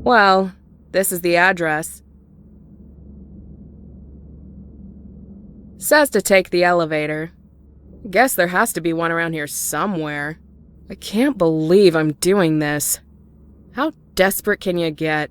Well, this is the address. Says to take the elevator. Guess there has to be one around here somewhere. I can't believe I'm doing this. How desperate can you get?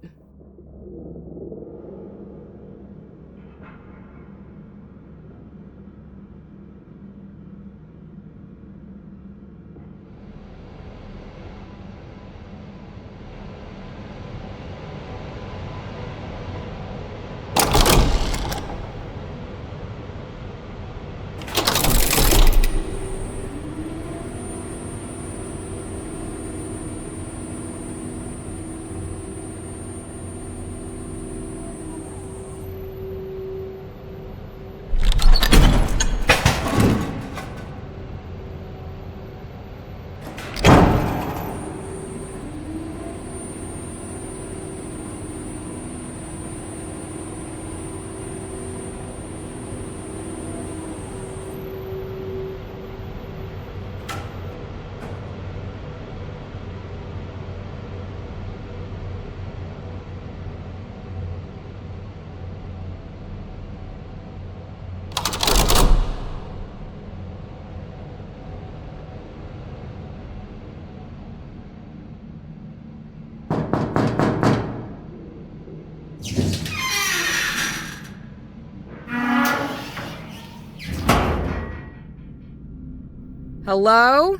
Hello?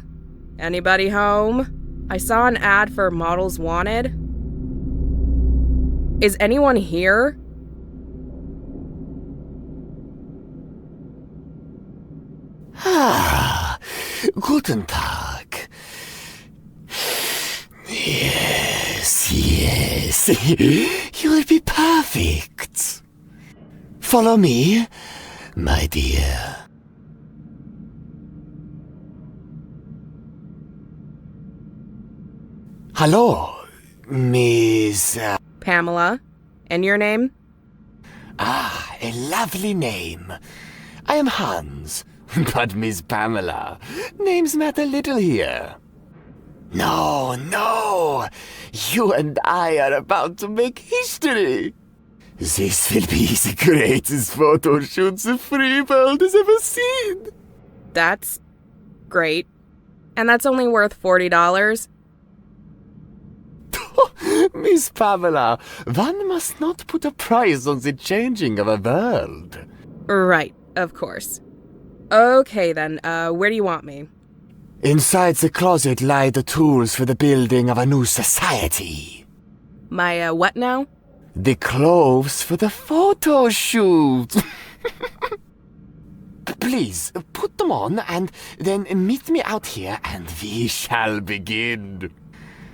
Anybody home? I saw an ad for models wanted. Is anyone here? Ah, guten Tag. Yes, you'll be perfect. Follow me, my dear. Hello, Miss... Pamela. And your name? Ah, a lovely name. I am Hans, but Miss Pamela, names matter little here. No, you and I are about to make history. This will be the greatest photo shoot the free world has ever seen. That's great. And that's only worth $40? Miss Pamela, one must not put a price on the changing of a world. Right, of course. Okay then, where do you want me? Inside the closet lie the tools for the building of a new society. My, what now? The clothes for the photo shoot. Please, put them on and then meet me out here and we shall begin.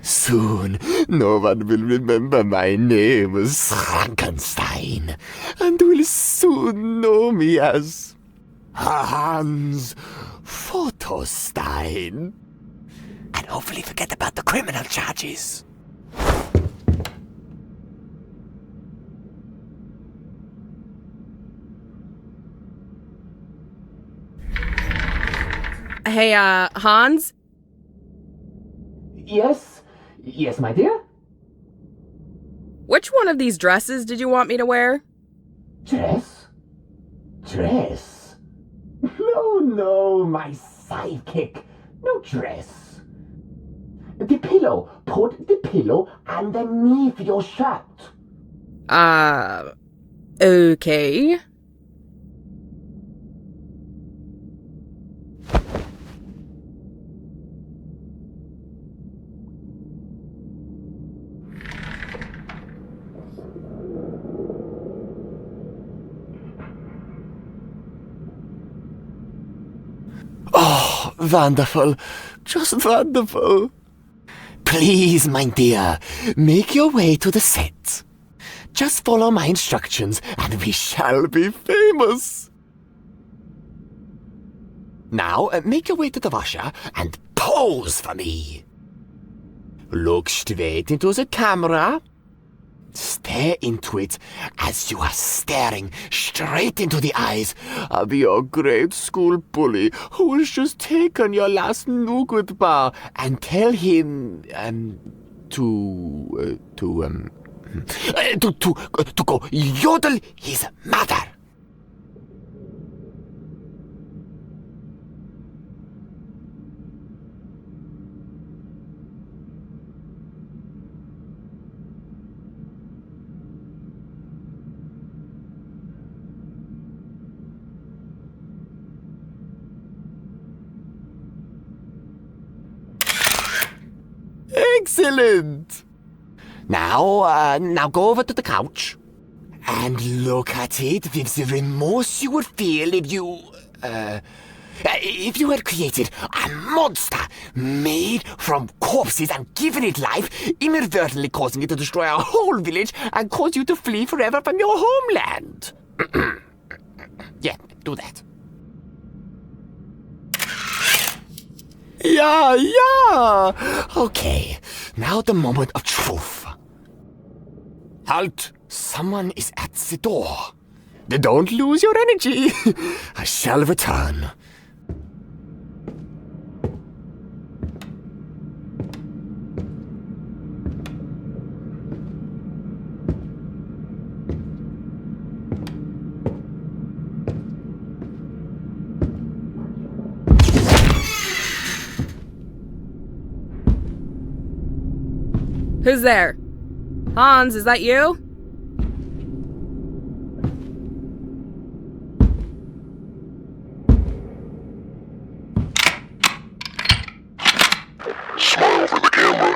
Soon, no one will remember my name as Frankenstein and will soon know me as Hans Photostein. And hopefully forget about the criminal charges. Hey, Hans? Yes, my dear? Which one of these dresses did you want me to wear? Dress? No, my sidekick. No dress. The pillow. Put the pillow underneath your shirt. Okay. Oh, wonderful. Just wonderful. Please, my dear, make your way to the set. Just follow my instructions and we shall be famous. Now, make your way to the washer and pose for me. Look straight into the camera. Stare into it as you are staring straight into the eyes of your grade school bully who has just taken your last nougat bar, and tell him to To go yodel his mother. Excellent! Now go over to the couch. And look at it with the remorse you would feel if you had created a monster made from corpses and given it life, inadvertently causing it to destroy our whole village and cause you to flee forever from your homeland. Yeah, do that. Yeah. Okay, now the moment of truth. Halt! Someone is at the door. Don't lose your energy. I shall return. Who's there? Hans, is that you? Smile for the camera.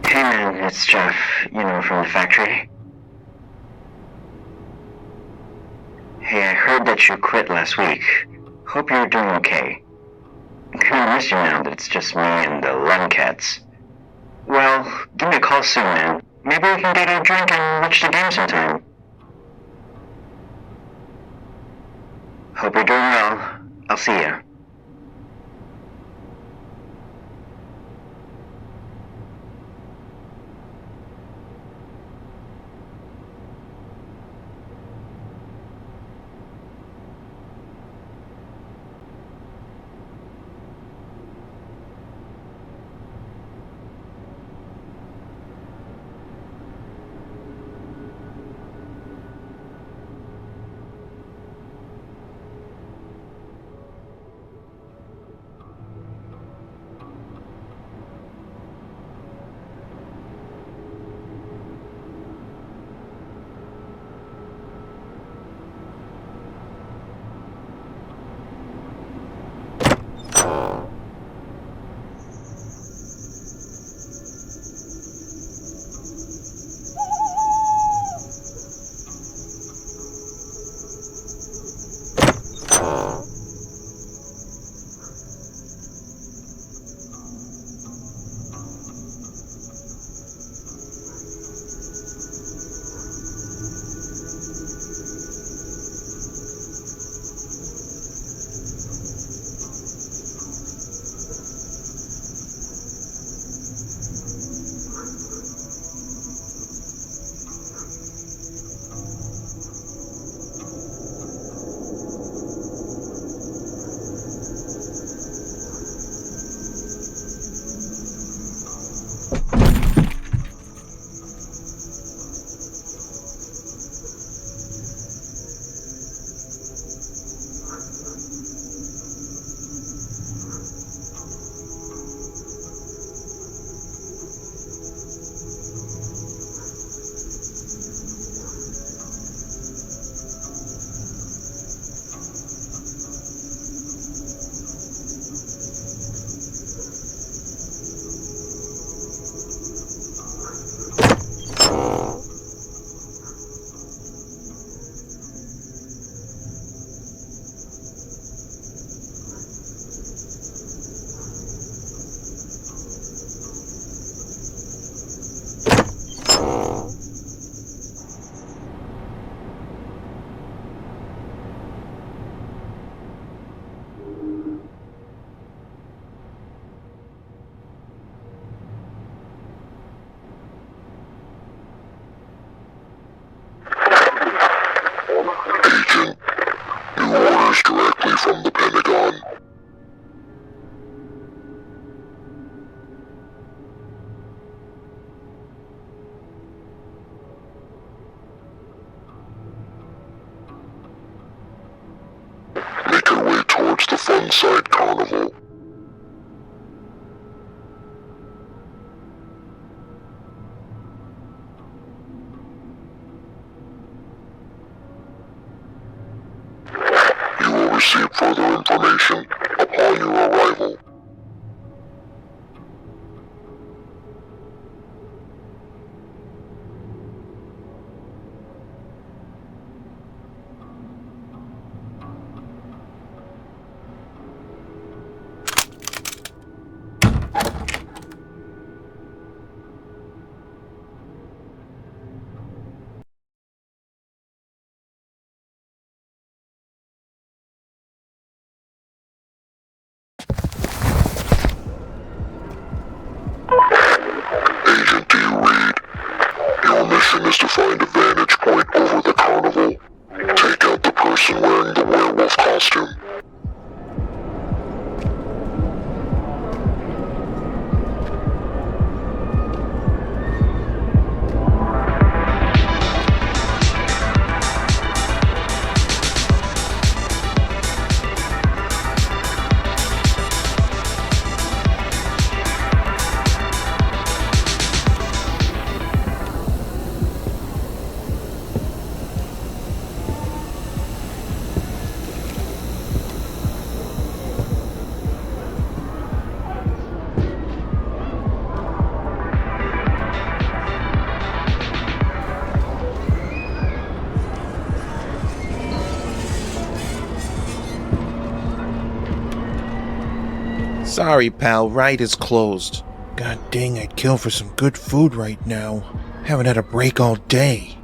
Hey man, it's Jeff, from the factory. Hey, I heard that you quit last week. Hope you're doing okay. Kinda miss you now that it's just me and the Lung Cats. Well, give me a call soon, man. Maybe we can get a drink and watch the game sometime. Hope you're doing well. I'll see ya. Funside Carnival. You will receive further information upon your arrival. Agent D. Reed, your mission is to find a vantage point over the carnival. Take out the person wearing the werewolf costume. Sorry, pal, ride is closed. God dang, I'd kill for some good food right now. Haven't had a break all day.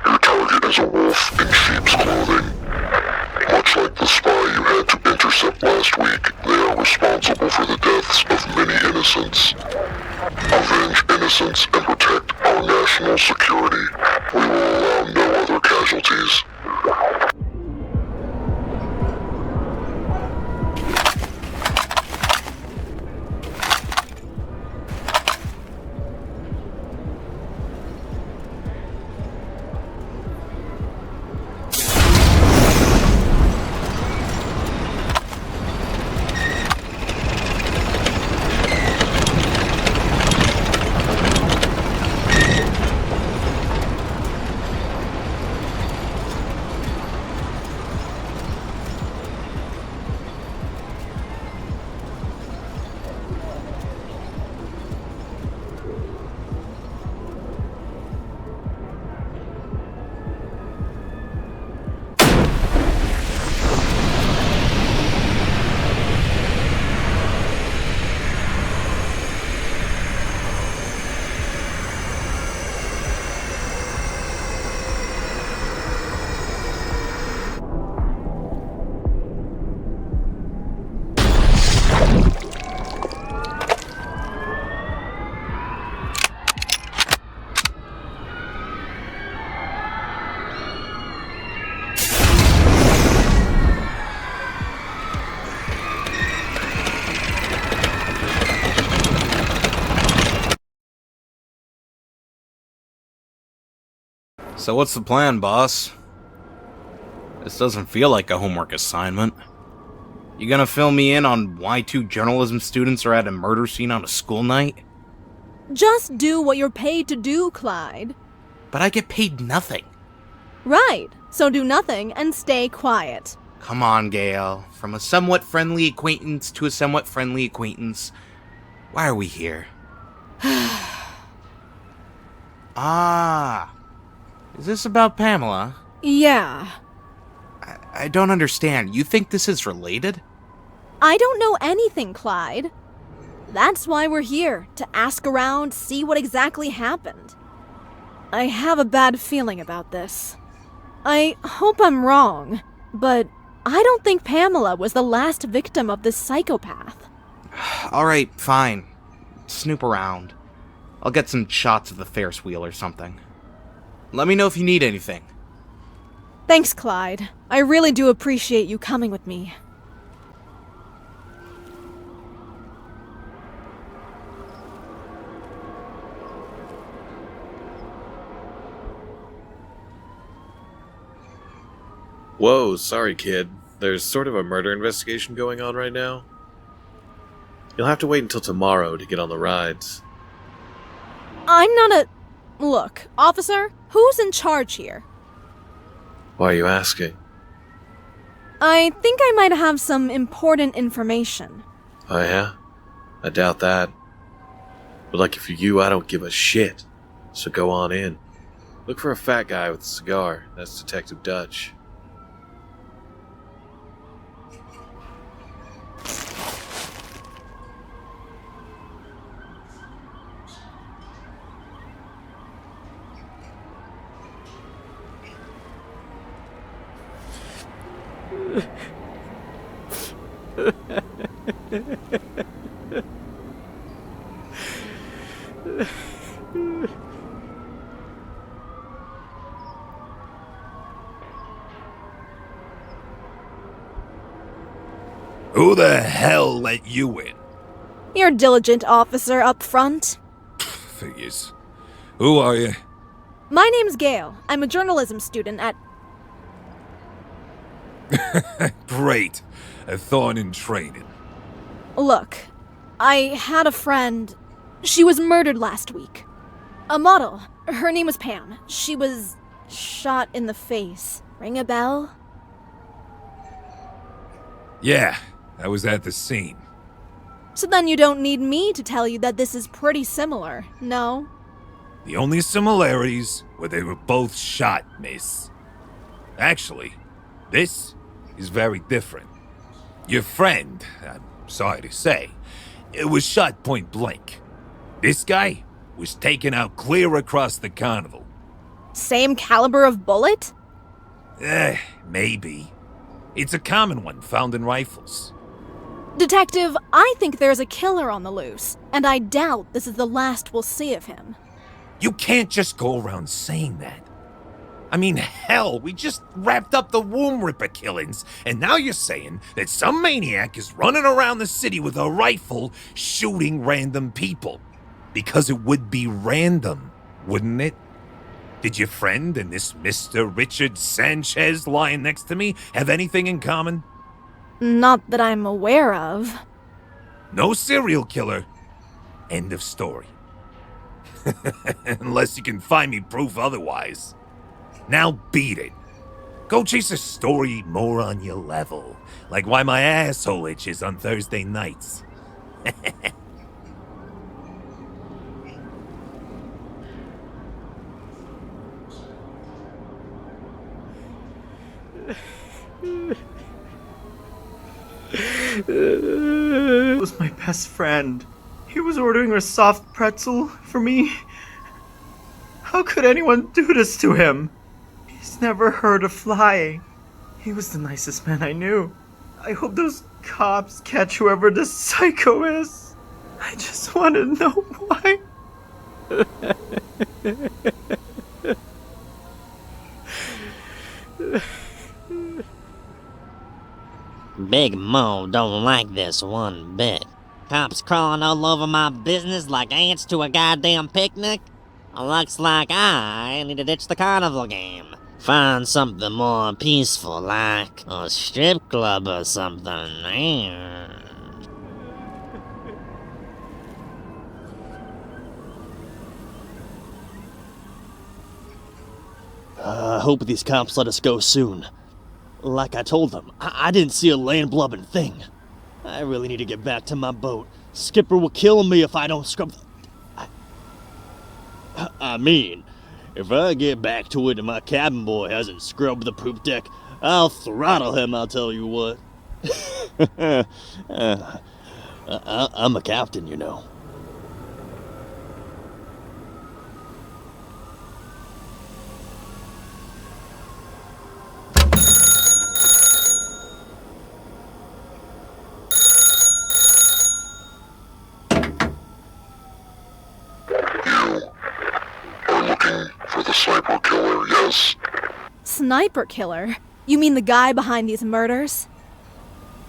Your target is a wolf in sheep's clothing. Much like the spy you had to intercept last week, they are responsible for the deaths of many innocents. Avenge innocents and protect our national security. We will allow no other casualties. So what's the plan, boss? This doesn't feel like a homework assignment. You gonna fill me in on why 2 journalism students are at a murder scene on a school night? Just do what you're paid to do, Clyde. But I get paid nothing. Right, so do nothing and stay quiet. Come on, Gail. From a somewhat friendly acquaintance to a somewhat friendly acquaintance. Why are we here? Ah. Is this about Pamela? Yeah. I don't understand. You think this is related? I don't know anything, Clyde. That's why we're here, to ask around, see what exactly happened. I have a bad feeling about this. I hope I'm wrong, but I don't think Pamela was the last victim of this psychopath. Alright, fine. Snoop around. I'll get some shots of the Ferris wheel or something. Let me know if you need anything. Thanks, Clyde. I really do appreciate you coming with me. Whoa, sorry kid. There's sort of a murder investigation going on right now. You'll have to wait until tomorrow to get on the rides. I'm not a... Look, officer, who's in charge here? Why are you asking? I think I might have some important information. Oh yeah? I doubt that. But lucky for you, I don't give a shit. So go on in. Look for a fat guy with a cigar. That's Detective Dutch. Who the hell let you in? Your diligent officer up front. Figures. Who are you? My name's Gail. I'm a journalism student at... Great. A thorn in training. Look, I had a friend. She was murdered last week. A model. Her name was Pam. She was shot in the face. Ring a bell? Yeah, I was at the scene. So then you don't need me to tell you that this is pretty similar, no? The only similarities were they were both shot, miss. Actually, this is very different. Your friend, I'm sorry to say, it was shot point blank. This guy was taken out clear across the carnival. Same caliber of bullet? Maybe. It's a common one found in rifles. Detective, I think there's a killer on the loose, and I doubt this is the last we'll see of him. You can't just go around saying that. I mean, hell, we just wrapped up the Womb Ripper killings, and now you're saying that some maniac is running around the city with a rifle shooting random people. Because it would be random, wouldn't it? Did your friend and this Mr. Richard Sanchez lying next to me have anything in common? Not that I'm aware of. No serial killer. End of story. Unless you can find me proof otherwise. Now beat it. Go chase a story more on your level. Like why my asshole itches on Thursday nights. He was my best friend. He was ordering a soft pretzel for me. How could anyone do this to him? He's never heard of flying. He was the nicest man I knew. I hope those cops catch whoever this psycho is. I just want to know why. Big Mo don't like this one bit. Cops crawling all over my business like ants to a goddamn picnic? Looks like I need to ditch the carnival game. Find something more peaceful like a strip club or something. I hope these cops let us go soon. Like I told them, I didn't see a land-blubbing thing. I really need to get back to my boat. Skipper will kill me if I don't scrub I mean, if I get back to it and my cabin boy hasn't scrubbed the poop deck, I'll throttle him, I'll tell you what. I'm a captain, you know. for the sniper killer, yes? Sniper killer? You mean the guy behind these murders?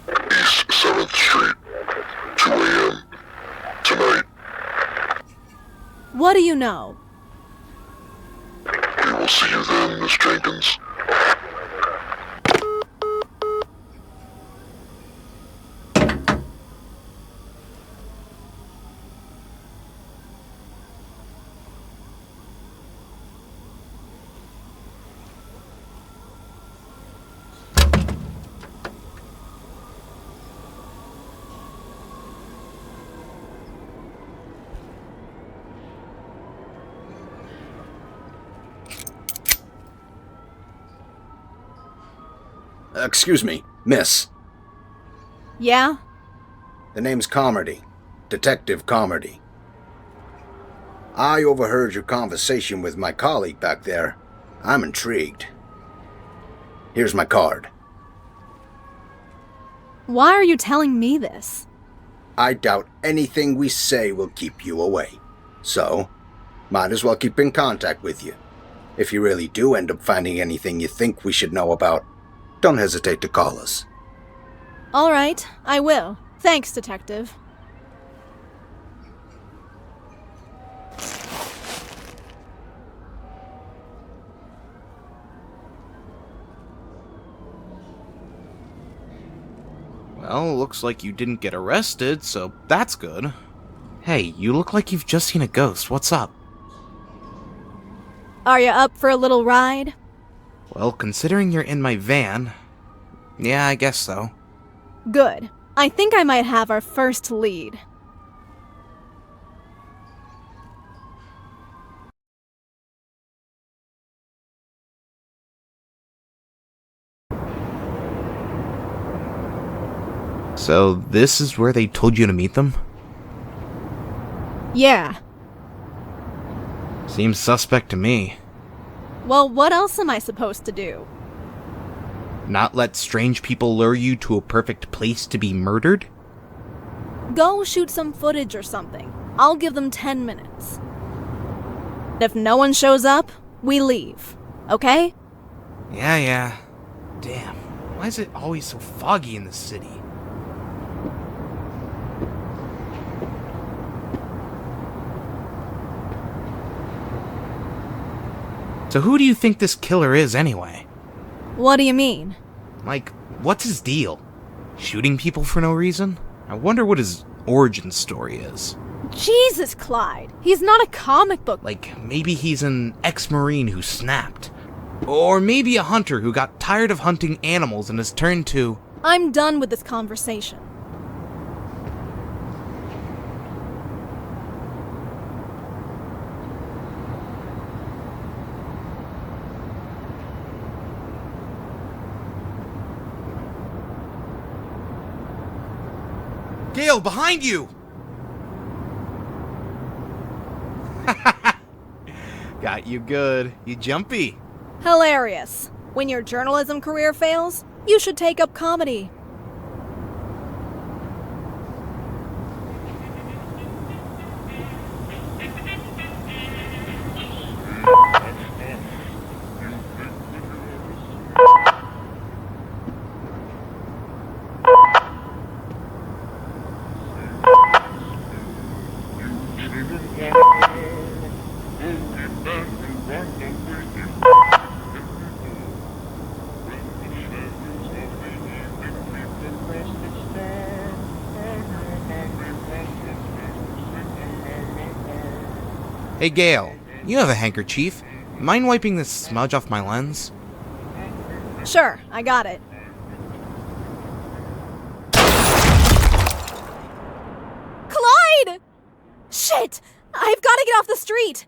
East 7th Street, 2 a.m. tonight. What do you know? We will see you then, Miss Jenkins. Excuse me, miss. Yeah? The name's Carmody. Detective Carmody. I overheard your conversation with my colleague back there. I'm intrigued. Here's my card. Why are you telling me this? I doubt anything we say will keep you away. So, might as well keep in contact with you. If you really do end up finding anything you think we should know about, don't hesitate to call us. All right, I will. Thanks, Detective. Well, looks like you didn't get arrested, so that's good. Hey, you look like you've just seen a ghost. What's up? Are you up for a little ride? Well, considering you're in my van, yeah, I guess so. Good. I think I might have our first lead. So, this is where they told you to meet them? Yeah. Seems suspect to me. Well, what else am I supposed to do? Not let strange people lure you to a perfect place to be murdered? Go shoot some footage or something. I'll give them 10 minutes. If no one shows up, we leave. Okay? Yeah. Damn, why is it always so foggy in this city? So who do you think this killer is, anyway? What do you mean? Like, what's his deal? Shooting people for no reason? I wonder what his origin story is. Jesus, Clyde! He's not a comic book. Like, maybe he's an ex-Marine who snapped. Or maybe a hunter who got tired of hunting animals and has turned to... I'm done with this conversation. Gale, behind you! Got you good. You jumpy. Hilarious. When your journalism career fails, you should take up comedy. Hey Gale, you have a handkerchief. Mind wiping this smudge off my lens? Sure, I got it. Clyde! Shit! I've got to get off the street!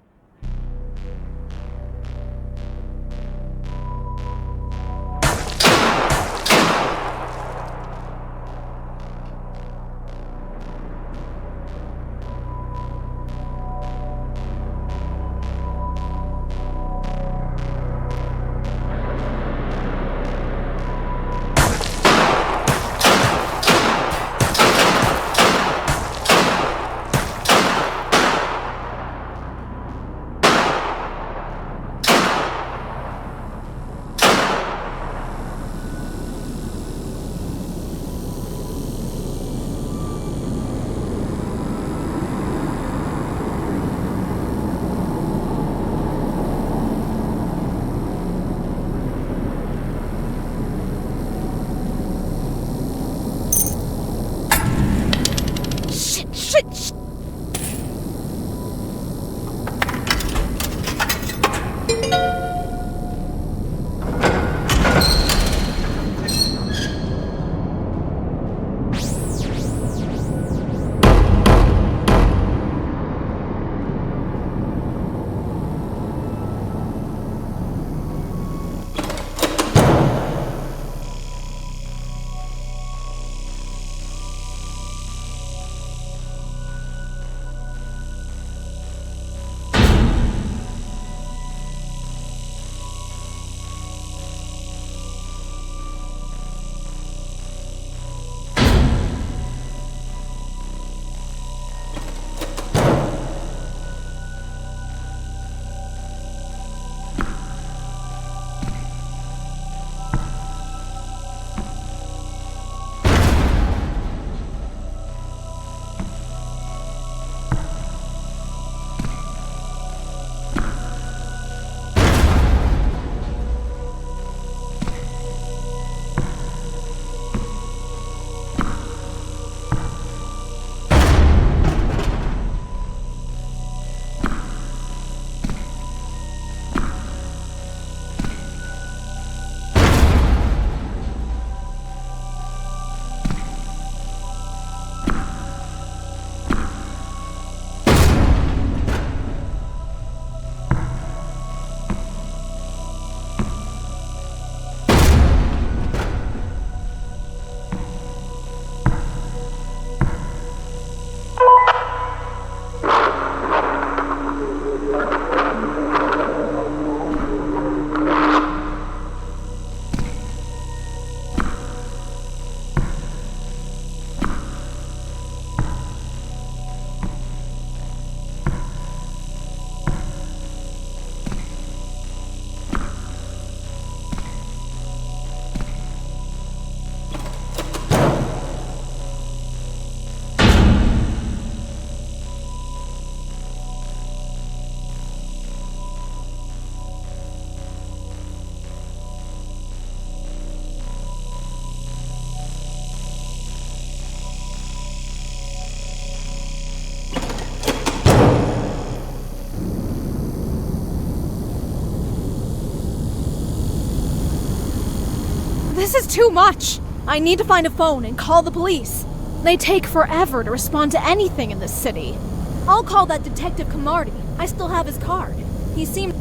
This is too much! I need to find a phone and call the police. They take forever to respond to anything in this city. I'll call that Detective Camardi. I still have his card. He seemed...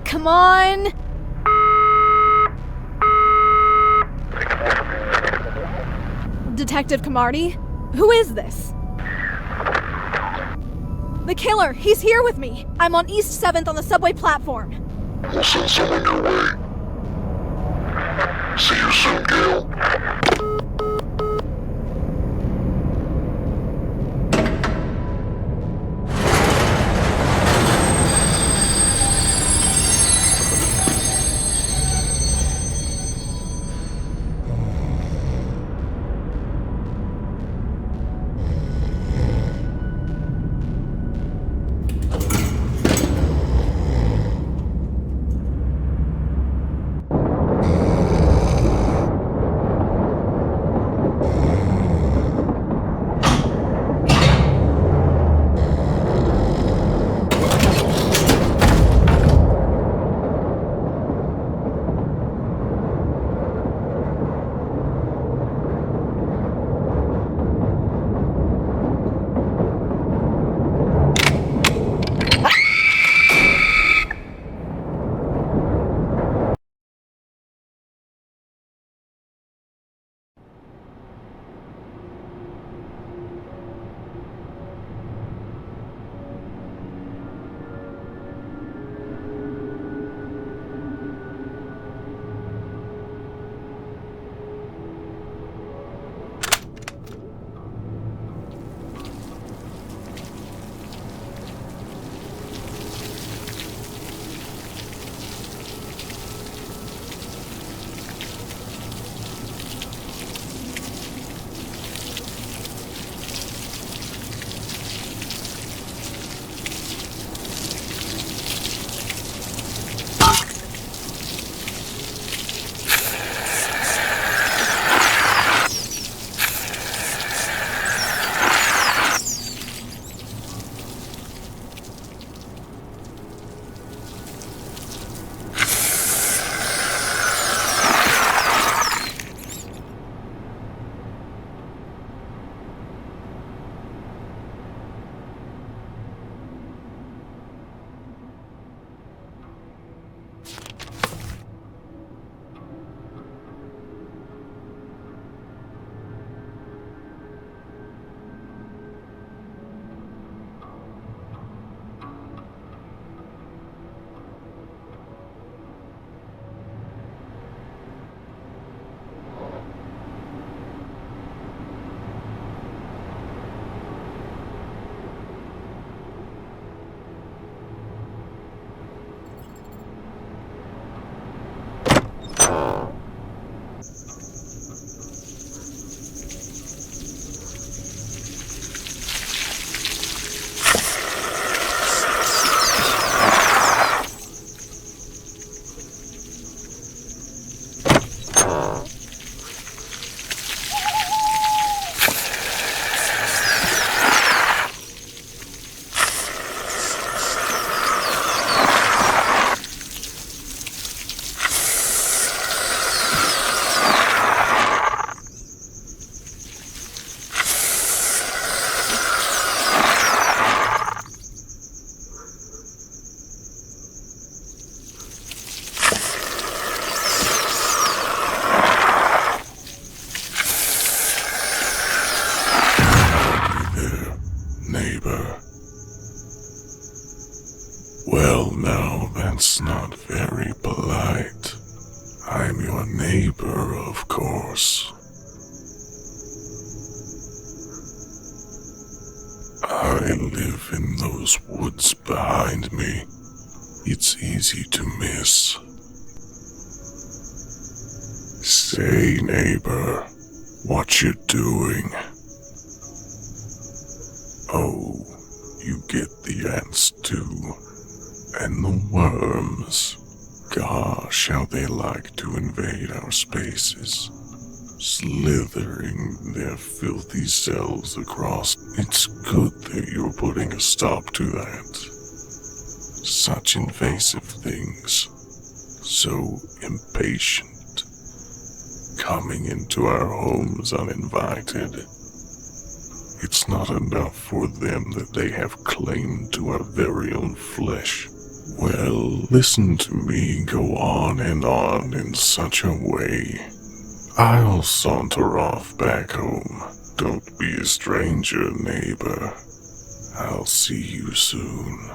Come on! Detective Camardi? Who is this? The killer! He's here with me! I'm on East 7th on the subway platform. We'll send someone your way. See you soon, Gale. That's not very polite. I'm your neighbor, of course. I live in those woods behind me. It's easy to miss. Say, neighbor, what you doing? Oh, you get the ants too. And the worms. Gosh, how they like to invade our spaces. Slithering their filthy selves across. It's good that you're putting a stop to that. Such invasive things. So impatient. Coming into our homes uninvited. It's not enough for them that they have claim to our very own flesh. Well, listen to me go on and on in such a way. I'll saunter off back home. Don't be a stranger, neighbor. I'll see you soon.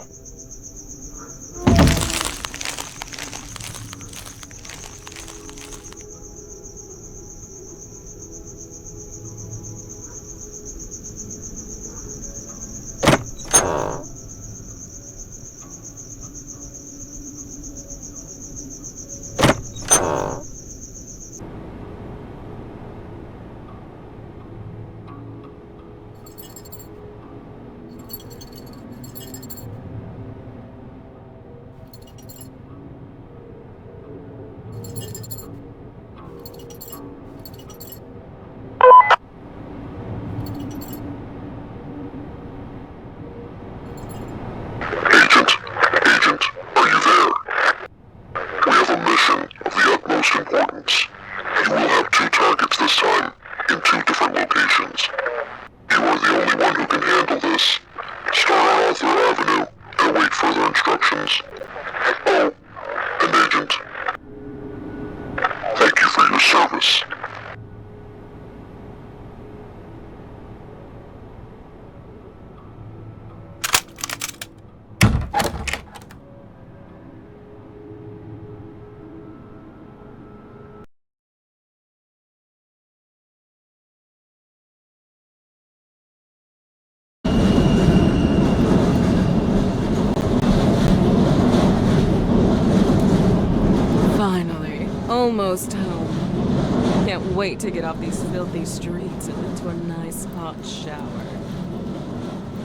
Almost home. Can't wait to get off these filthy streets and into a nice hot shower.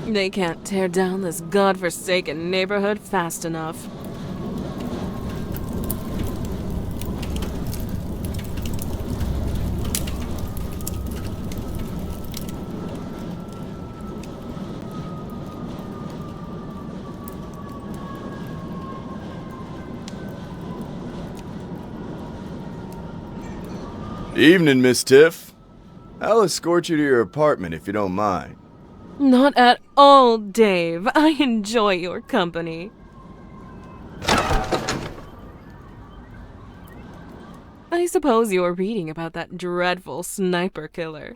They can't tear down this godforsaken neighborhood fast enough. Evening, Miss Tiff. I'll escort you to your apartment if you don't mind. Not at all, Dave. I enjoy your company. I suppose you're reading about that dreadful sniper killer.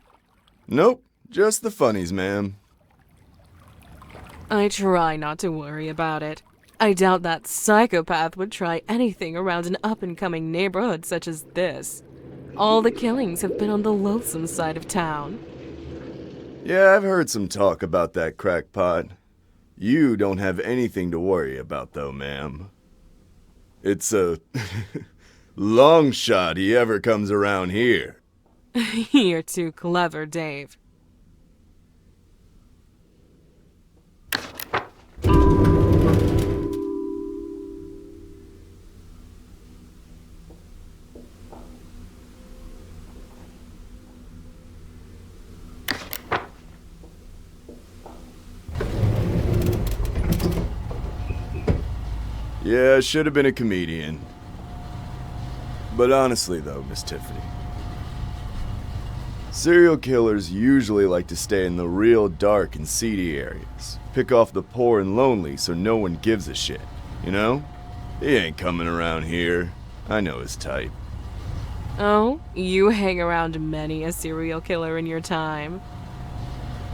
Nope, just the funnies, ma'am. I try not to worry about it. I doubt that psychopath would try anything around an up-and-coming neighborhood such as this. All the killings have been on the loathsome side of town. Yeah, I've heard some talk about that crackpot. You don't have anything to worry about, though, ma'am. It's a long shot he ever comes around here. You're too clever, Dave. Yeah, I should have been a comedian. But honestly, though, Miss Tiffany, serial killers usually like to stay in the real dark and seedy areas. Pick off the poor and lonely so no one gives a shit, you know? He ain't coming around here. I know his type. Oh, you hang around many a serial killer in your time.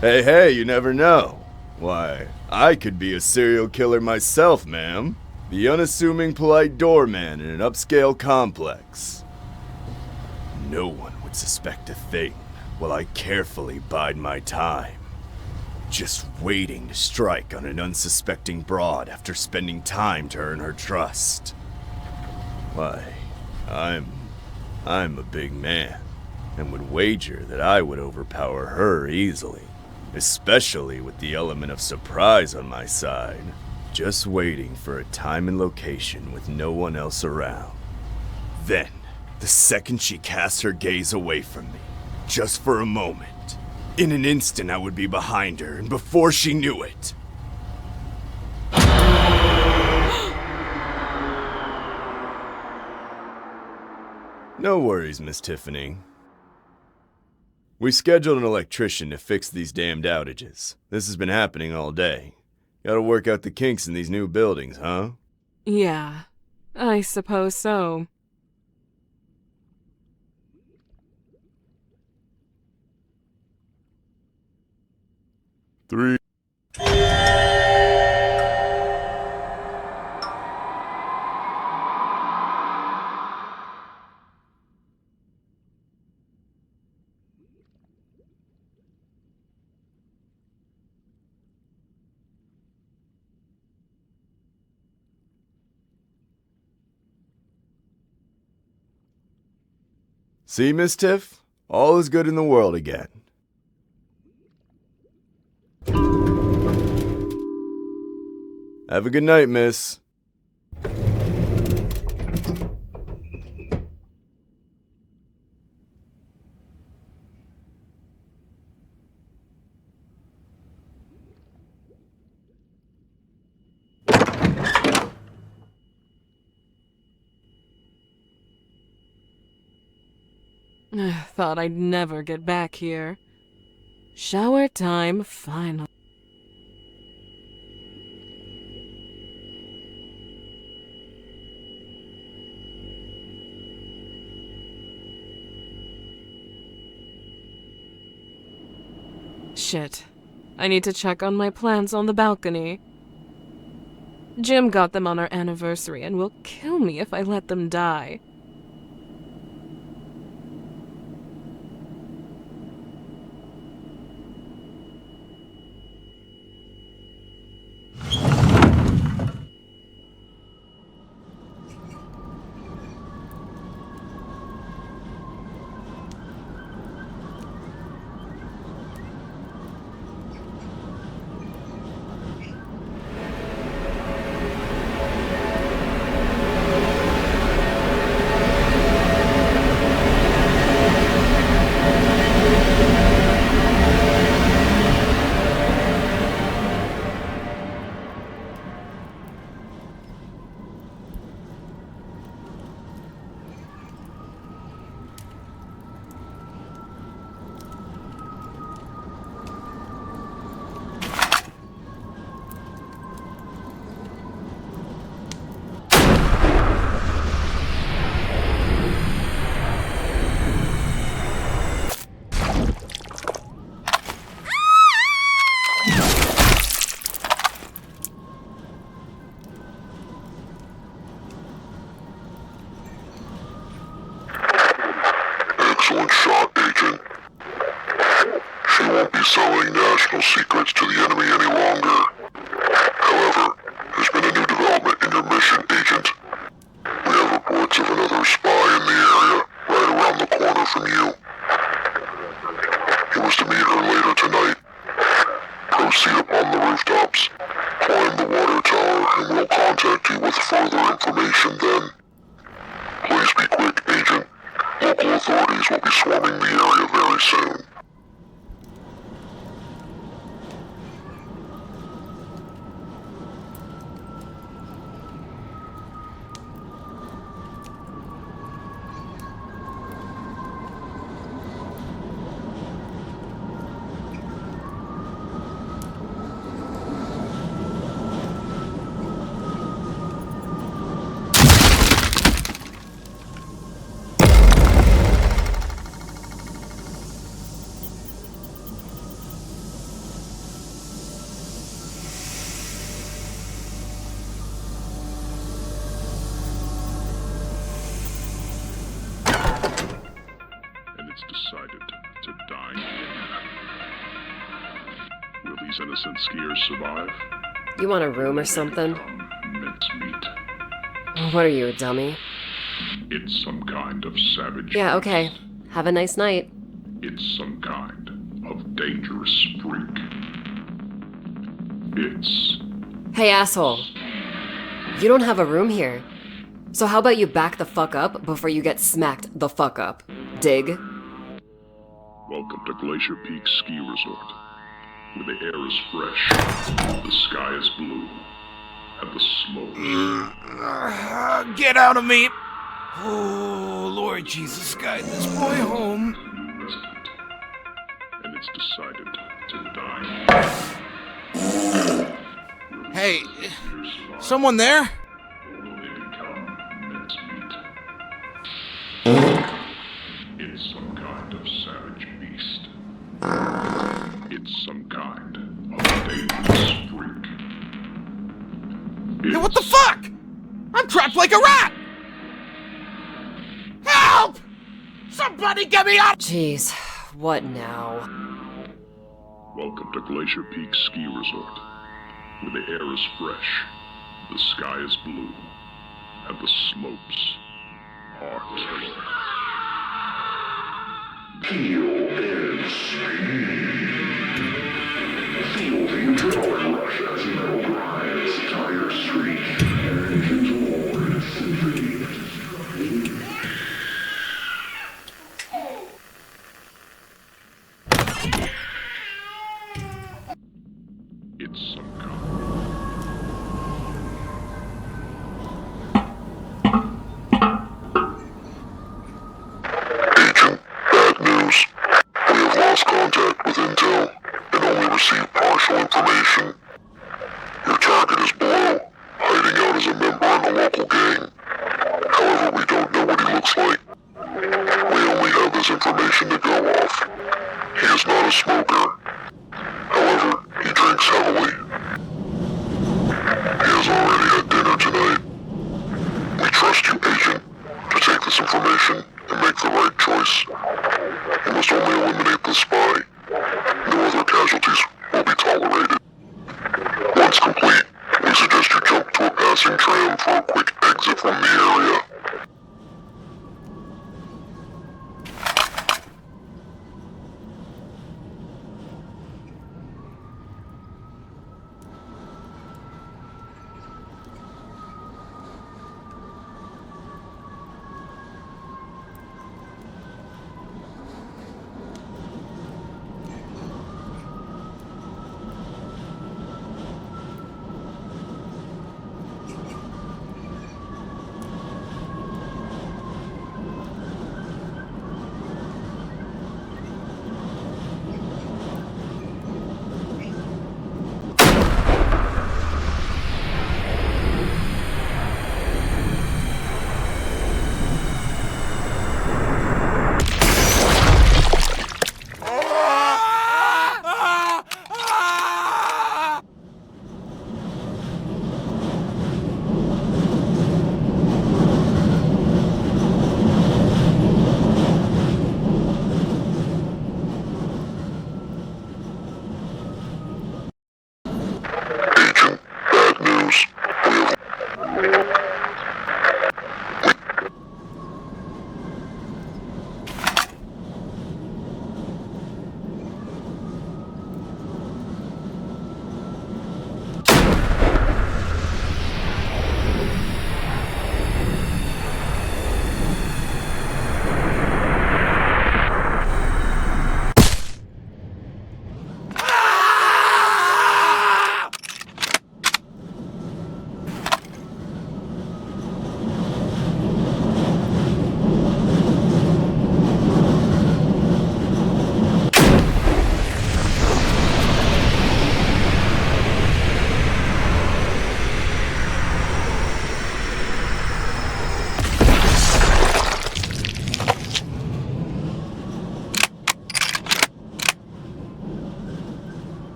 Hey, you never know. Why, I could be a serial killer myself, ma'am. The unassuming polite doorman in an upscale complex. No one would suspect a thing while I carefully bide my time. Just waiting to strike on an unsuspecting broad after spending time to earn her trust. Why, I'm a big man, and would wager that I would overpower her easily. especially with the element of surprise on my side. Just waiting for a time and location with no one else around. Then, the second she casts her gaze away from me, just for a moment, in an instant I would be behind her, and before she knew it... No worries, Miss Tiffany. We scheduled an electrician to fix these damned outages. This has been happening all day. Gotta work out the kinks in these new buildings, huh? Yeah, I suppose so. Three. See, Miss Tiff? All is good in the world again. Have a good night, miss. Thought I'd never get back here. Shower time, finally. Shit. I need to check on my plants on the balcony. Jim got them on our anniversary and will kill me if I let them die. Excellent shot, Agent. She won't be selling national secrets to the enemy any longer. However, there's been a new development in your mission, Agent. We have reports of another spy in the area, right around the corner from you. He was to meet her later tonight. Proceed upon the rooftops, climb the water tower, and we'll contact you with further information then. Please be quick, Agent. Local authorities will be swarming the area very soon. Decided to die. Will these innocent skiers survive? You want a room or something? Mincemeat. What are you, a dummy? It's some kind of savage. Yeah, okay. Have a nice night. It's some kind of dangerous freak. It's... Hey, asshole. You don't have a room here. So how about you back the fuck up before you get smacked the fuck up? Dig? Welcome to Glacier Peak Ski Resort, where the air is fresh, the sky is blue, and the slopes... Get out of me! Oh, Lord Jesus, guide this boy home. And it's decided to die. Hey, someone there? It's some kind of savage beast. It's some kind of dangerous freak. Hey, what the fuck? I'm trapped like a rat! Help! Somebody get me out! Jeez, what now? Welcome to Glacier Peak Ski Resort, where the air is fresh, the sky is blue, and the slopes are killer. Feel their speed. Feel the adrenaline rush as metal grinds tire streak and engines roar in symphony. It's some kind. Bad news. We have lost contact with Intel and only received partial information. Your target is below, hiding out as a member in a local gang. However, we don't know what he looks like. We only have this information to go off. He is not a smoker. However, he drinks heavily. He has already had dinner tonight. We trust you, Agent, to take this information and make the right choice. You must only eliminate the spy. No other casualties will be tolerated. Once complete, we suggest you jump to a passing tram for a quick exit from the area.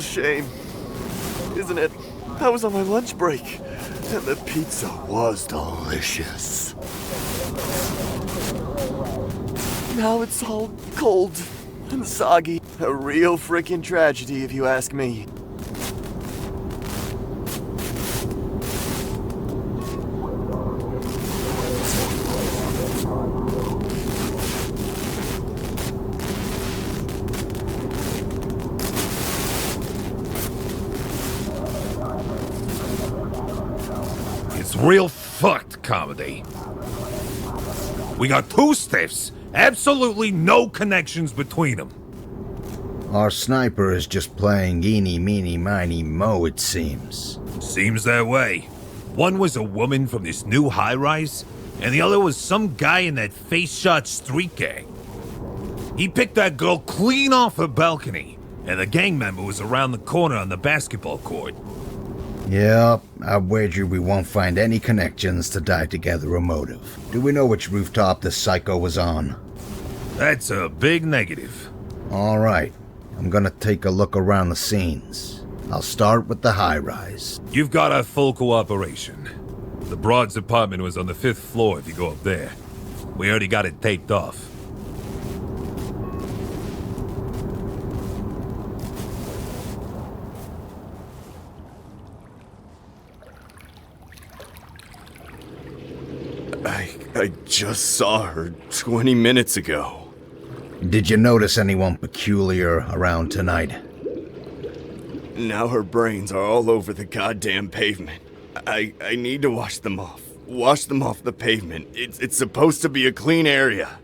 shame. Isn't it? That was on my lunch break. And the pizza was delicious. Now it's all cold and soggy. A real freaking tragedy, if you ask me. It's real fucked, Comedy. We got two stiffs, absolutely no connections between them. Our sniper is just playing eeny, meeny, miny, mo, it seems. Seems that way. One was a woman from this new high-rise, and the other was some guy in that face-shot street gang. He picked that girl clean off her balcony, and the gang member was around the corner on the basketball court. Yep, I wager we won't find any connections to tie together a motive. Do we know which rooftop this psycho was on? That's a big negative. All right, I'm gonna take a look around the scenes. I'll start with the high-rise. You've got our full cooperation. The Broad's apartment was on the 5th floor if you go up there. We already got it taped off. I just saw her 20 minutes ago. Did you notice anyone peculiar around tonight? Now her brains are all over the goddamn pavement. I need to wash them off. Wash them off the pavement. It's supposed to be a clean area.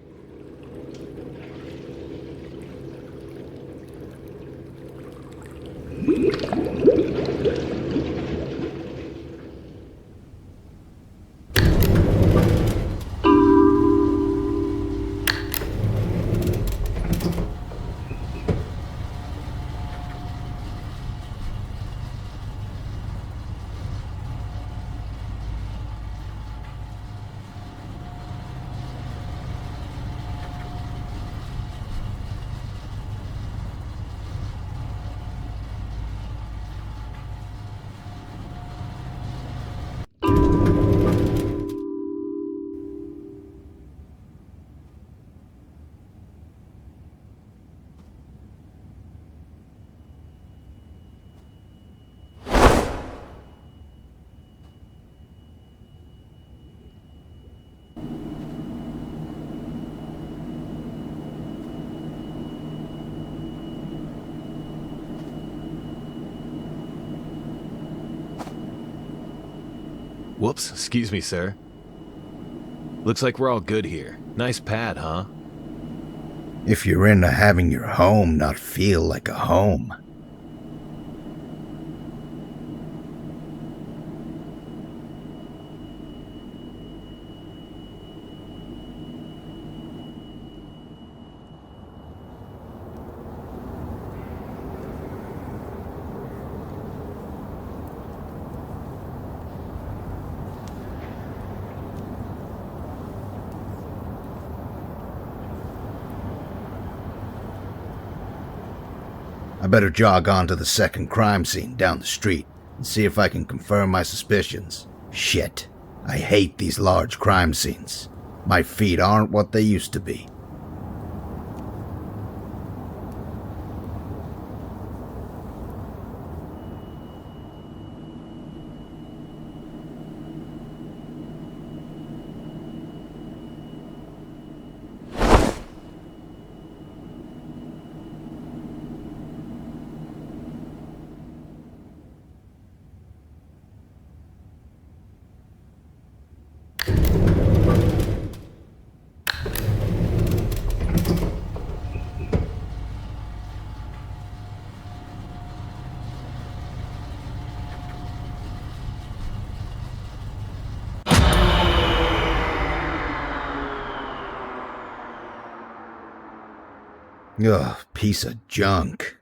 Whoops, excuse me, sir. Looks like we're all good here. Nice pad, huh? If you're into having your home not feel like a home. I better jog on to the second crime scene down the street and see if I can confirm my suspicions. Shit. I hate these large crime scenes. My feet aren't what they used to be. Ugh, piece of junk.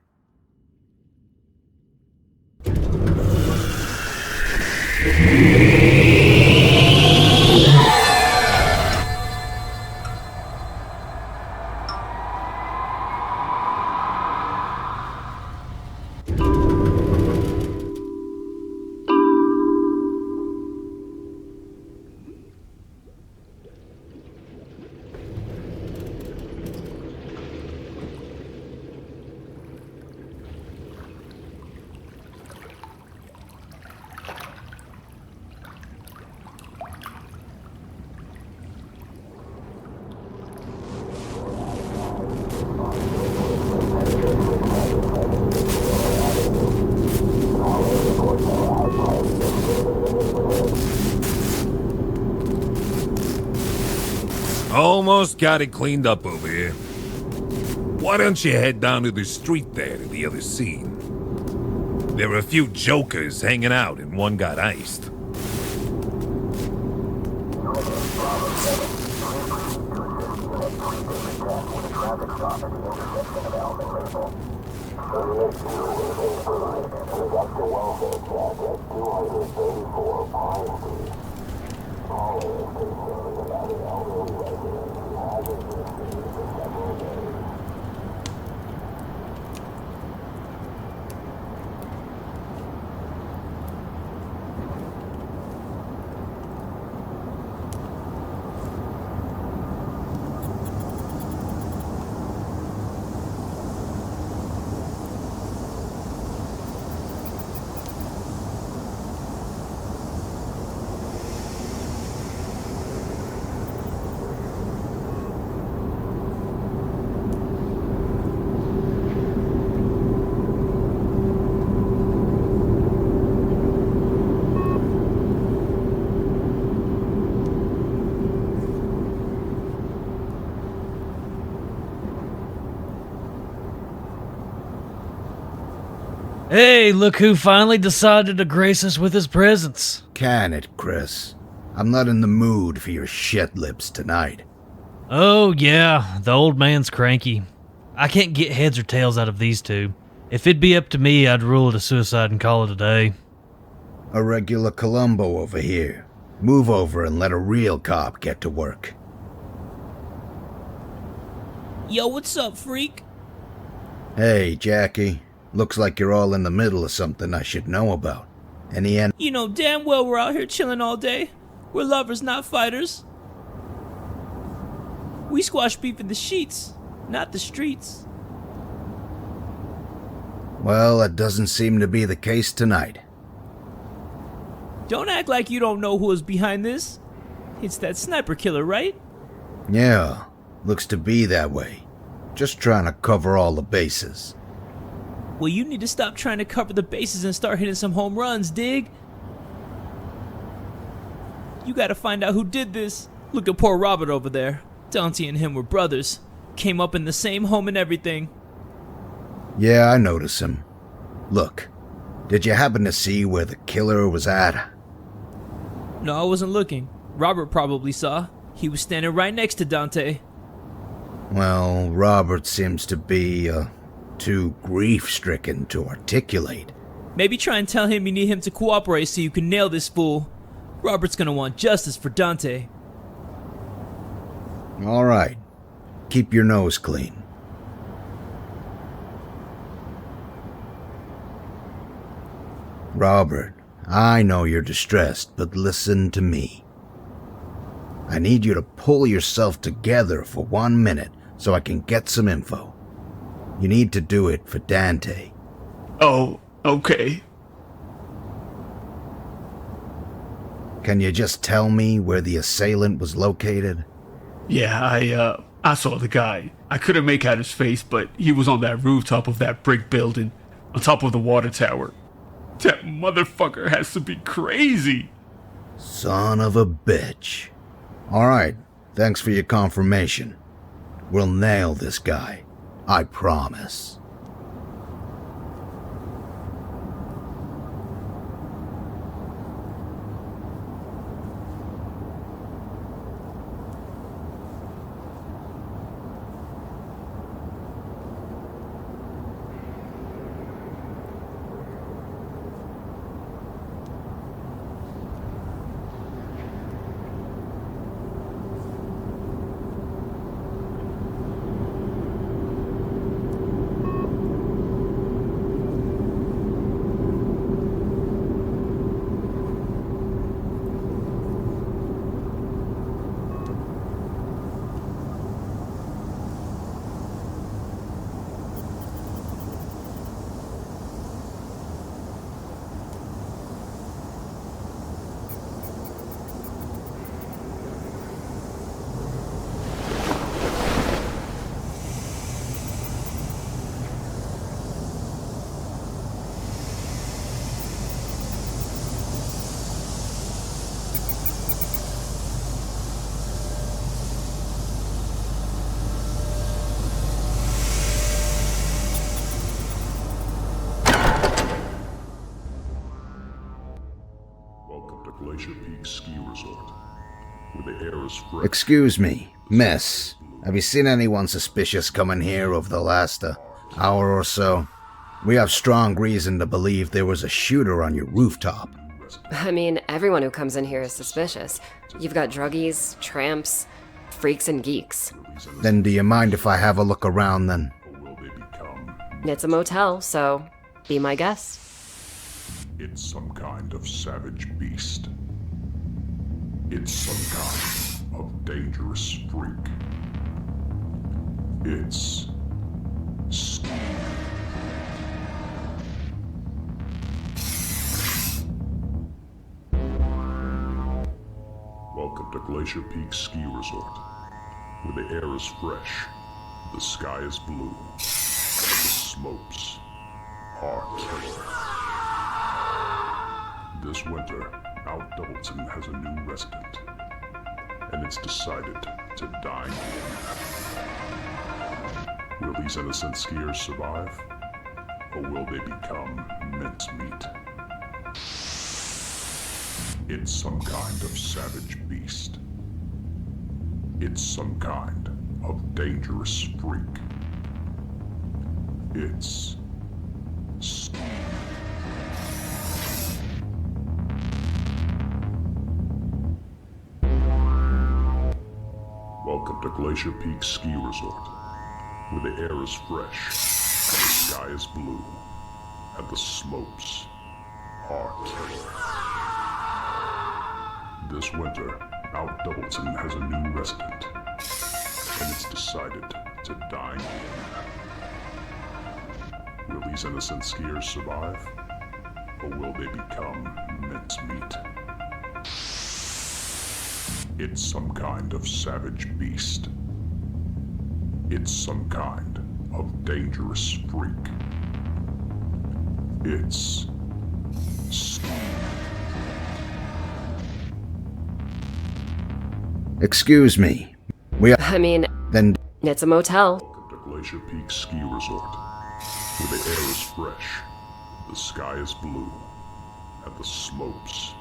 Almost got it cleaned up over here. Why don't you head down to the street there to the other scene? There were a few jokers hanging out and one got iced. Hey, look who finally decided to grace us with his presence. Can it, Chris? I'm not in the mood for your shit lips tonight. Oh, yeah, the old man's cranky. I can't get heads or tails out of these two. If it'd be up to me, I'd rule it a suicide and call it a day. A regular Columbo over here. Move over and let a real cop get to work. Yo, what's up, freak? Hey, Jackie. Looks like you're all in the middle of something I should know about. Any end? You know damn well we're out here chilling all day. We're lovers, not fighters. We squash beef in the sheets, not the streets. Well, that doesn't seem to be the case tonight. Don't act like you don't know who is behind this. It's that sniper killer, right? Yeah, looks to be that way. Just trying to cover all the bases. Well, you need to stop trying to cover the bases and start hitting some home runs, dig? You gotta find out who did this. Look at poor Robert over there. Dante and him were brothers. Came up in the same home and everything. Yeah, I notice him. Look, did you happen to see where the killer was at? No, I wasn't looking. Robert probably saw. He was standing right next to Dante. Well, Robert seems to be, too grief-stricken to articulate. Maybe try and tell him you need him to cooperate so you can nail this fool. Robert's gonna want justice for Dante. All right. Keep your nose clean. Robert, I know you're distressed, but listen to me. I need you to pull yourself together for 1 minute so I can get some info. You need to do it for Dante. Oh, okay. Can you just tell me where the assailant was located? Yeah, I saw the guy. I couldn't make out his face, but he was on that rooftop of that brick building, on top of the water tower. That motherfucker has to be crazy. Son of a bitch. All right, thanks for your confirmation. We'll nail this guy. I promise. Glacier Peak Ski Resort, where the air is fresh. Excuse me, miss. Have you seen anyone suspicious coming here over the last hour or so? We have strong reason to believe there was a shooter on your rooftop. I mean, everyone who comes in here is suspicious. You've got druggies, tramps, freaks, and geeks. Then do you mind if I have a look around then? It's a motel, so be my guest. It's some kind of savage beast. It's some kind of dangerous freak. It's Welcome to Glacier Peak Ski Resort, where the air is fresh, the sky is blue, the slopes are killer. This winter, Mount Doubleton has a new resident, and it's decided to dine in. Will these innocent skiers survive, or will they become mincemeat? It's some kind of savage beast. It's some kind of dangerous freak. It's Welcome to Glacier Peak Ski Resort, where the air is fresh, the sky is blue, and the slopes are killer. This winter, Mount Doubleton has a new resident, and it's decided to dine in. Will these innocent skiers survive, or will they become mincemeat? It's some kind of savage beast. It's some kind of dangerous freak. It's Excuse me. I mean, Then it's a motel. Welcome to Glacier Peak Ski Resort, where the air is fresh, the sky is blue, and the slopes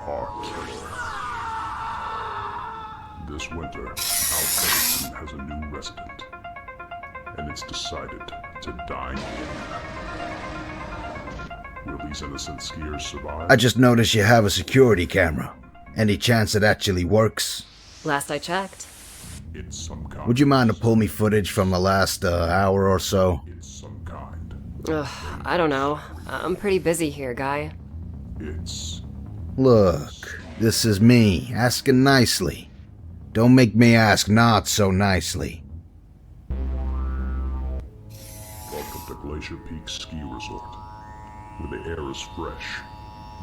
are killer. This winter, Mount Doubleton has a new resident, and it's decided to dine in. Will these innocent skiers survive? I just noticed you have a security camera. Any chance it actually works? Last I checked. It's some kind. Would you mind to pull me footage from the last hour or so? Ugh, I don't know. I'm pretty busy here, guy. Look, this is me, asking nicely. Don't make me ask not so nicely. Welcome to Glacier Peak Ski Resort, where the air is fresh,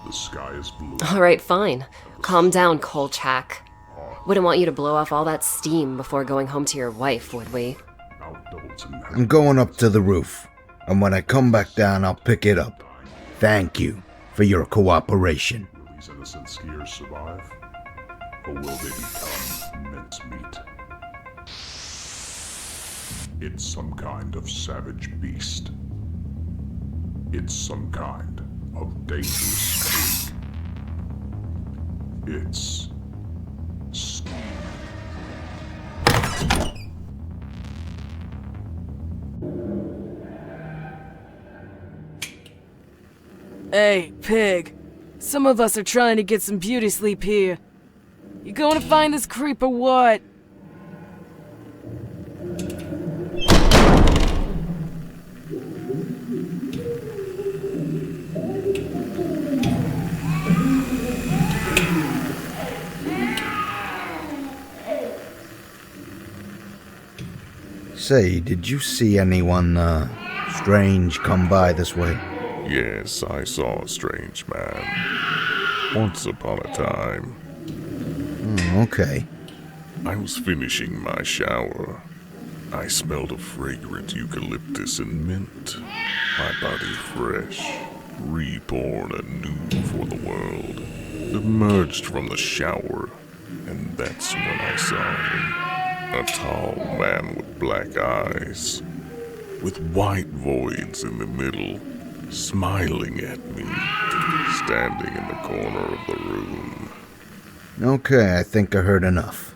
the sky is blue. Alright, fine. Calm down, Kolchak. Wouldn't want you to blow off all that steam before going home to your wife, would we? I'm going up to the roof, and when I come back down, I'll pick it up. Thank you for your cooperation. Will these innocent skiers survive, or will they become mincemeat? It's some kind of savage beast. It's some kind of dangerous freak. It's Hey, pig. Some of us are trying to get some beauty sleep here. You going to find this creep or what? Say, did you see anyone, strange come by this way? Yes, I saw a strange man. Once upon a time. Okay. I was finishing my shower. I smelled a fragrant eucalyptus and mint. My body fresh, reborn anew for the world. Emerged from the shower, and that's when I saw him. A tall man with black eyes, with white voids in the middle, smiling at me, standing in the corner of the room. Okay, I think I heard enough.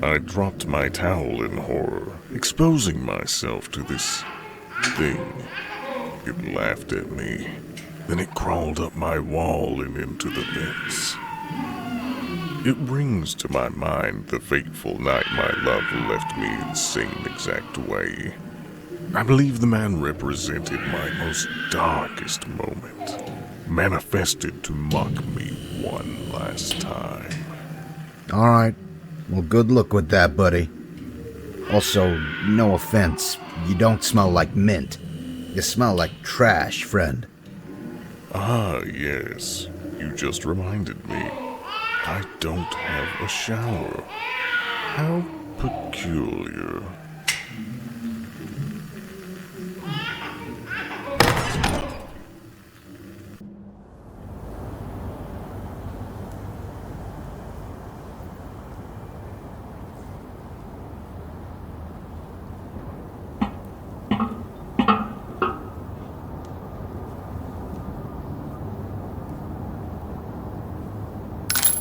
I dropped my towel in horror, exposing myself to this thing. It laughed at me. Then it crawled up my wall and into the vents. It brings to my mind the fateful night my love left me in the same exact way. I believe the man represented my most darkest moment, manifested to mock me one last time. Alright, well, good luck with that, buddy. Also, no offense, you don't smell like mint. You smell like trash, friend. Ah, yes. You just reminded me. I don't have a shower. How peculiar.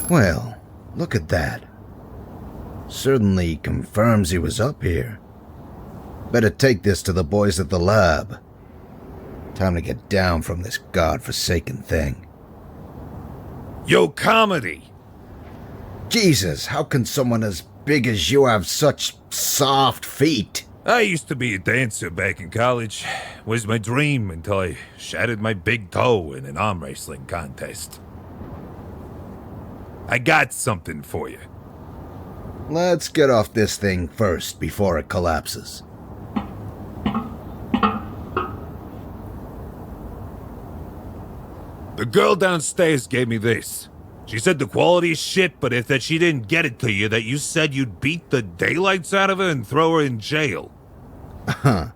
Well, look at that. Certainly confirms he was up here. Better take this to the boys at the lab. Time to get down from this godforsaken thing. Yo, Comedy! Jesus, how can someone as big as you have such soft feet? I used to be a dancer back in college. Was my dream until I shattered my big toe in an arm wrestling contest. I got something for you. Let's get off this thing first before it collapses. The girl downstairs gave me this. She said the quality is shit, but if that she didn't get it to you, that you said you'd beat the daylights out of her and throw her in jail. Huh.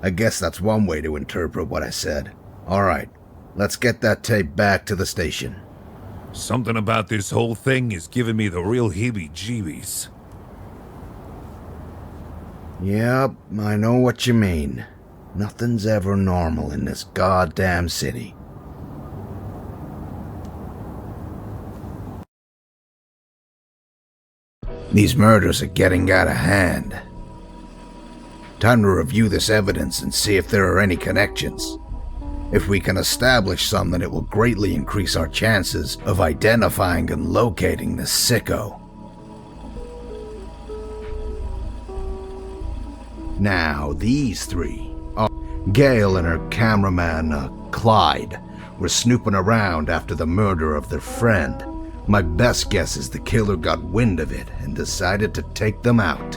I guess that's one way to interpret what I said. Alright, let's get that tape back to the station. Something about this whole thing is giving me the real heebie-jeebies. Yep, I know what you mean. Nothing's ever normal in this goddamn city. These murders are getting out of hand. Time to review this evidence and see if there are any connections. If we can establish some, then it will greatly increase our chances of identifying and locating this sicko. Now, these three, Gail and her cameraman, Clyde, were snooping around after the murder of their friend. My best guess is the killer got wind of it and decided to take them out.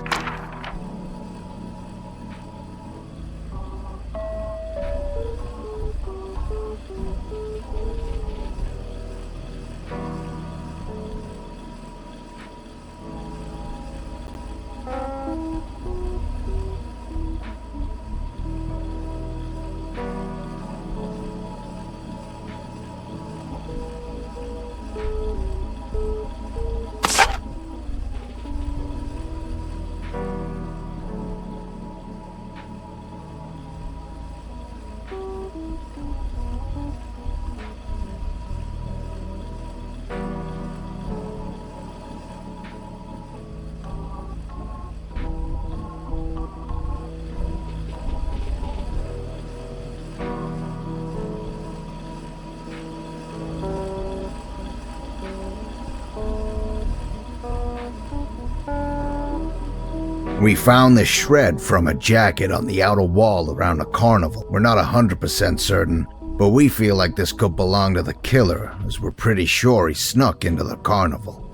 We found this shred from a jacket on the outer wall around a carnival. We're not 100% certain, but we feel like this could belong to the killer, as we're pretty sure he snuck into the carnival.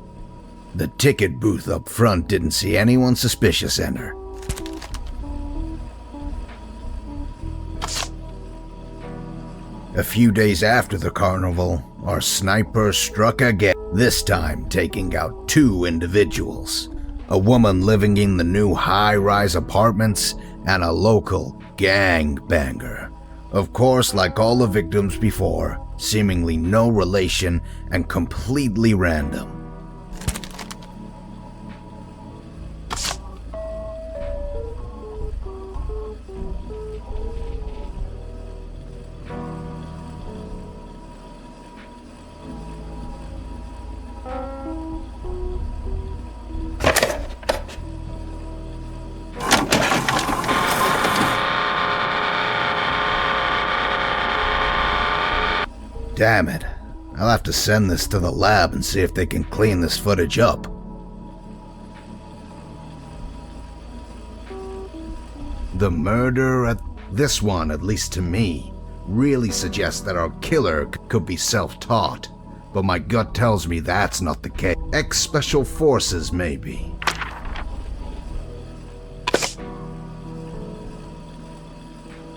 The ticket booth up front didn't see anyone suspicious enter. A few days after the carnival, our sniper struck again, this time taking out 2 individuals. A woman living in the new high-rise apartments, and a local gangbanger. Of course, like all the victims before, seemingly no relation and completely random. Damn it. I'll have to send this to the lab and see if they can clean this footage up. The murder at this one, at least to me, really suggests that our killer could be self-taught. But my gut tells me that's not the case. Ex-Special Forces, maybe.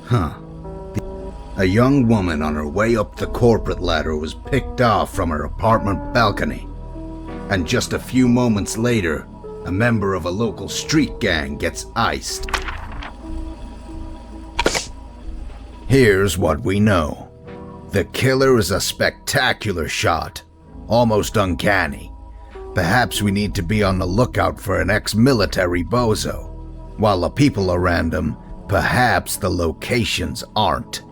Huh. A young woman on her way up the corporate ladder was picked off from her apartment balcony. And just a few moments later, a member of a local street gang gets iced. Here's what we know. The killer is a spectacular shot, almost uncanny. Perhaps we need to be on the lookout for an ex-military bozo. While the people are random, perhaps the locations aren't.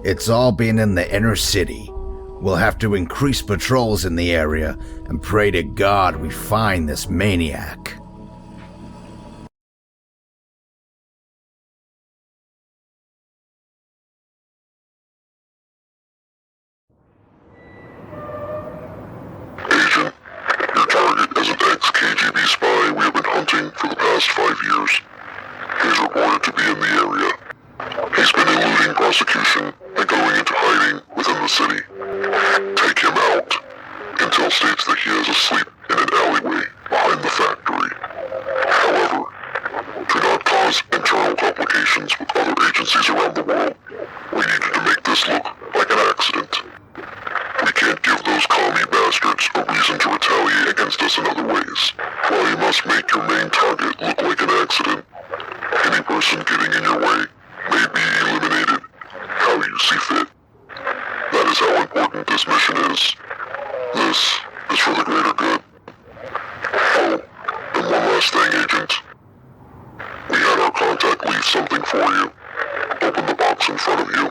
It's all been in the inner city. We'll have to increase patrols in the area and pray to God we find this maniac. Agent, your target is an ex-KGB spy we have been hunting for the past 5 years. He's reported to be in the area. He's been eluding prosecution and going into hiding within the city. Take him out. Intel states that he is asleep in an alleyway behind the factory. However, to not cause internal complications with other agencies around the world, we needed to make this look like an accident. We can't give those commie bastards a reason to retaliate against us in other ways. While you must make your main target look like an accident, any person getting in your way may be eliminated how you see fit. That is how important this mission is. This is for the greater good. Oh, and one last thing, Agent. We had our contact leave something for you. Open the box in front of you.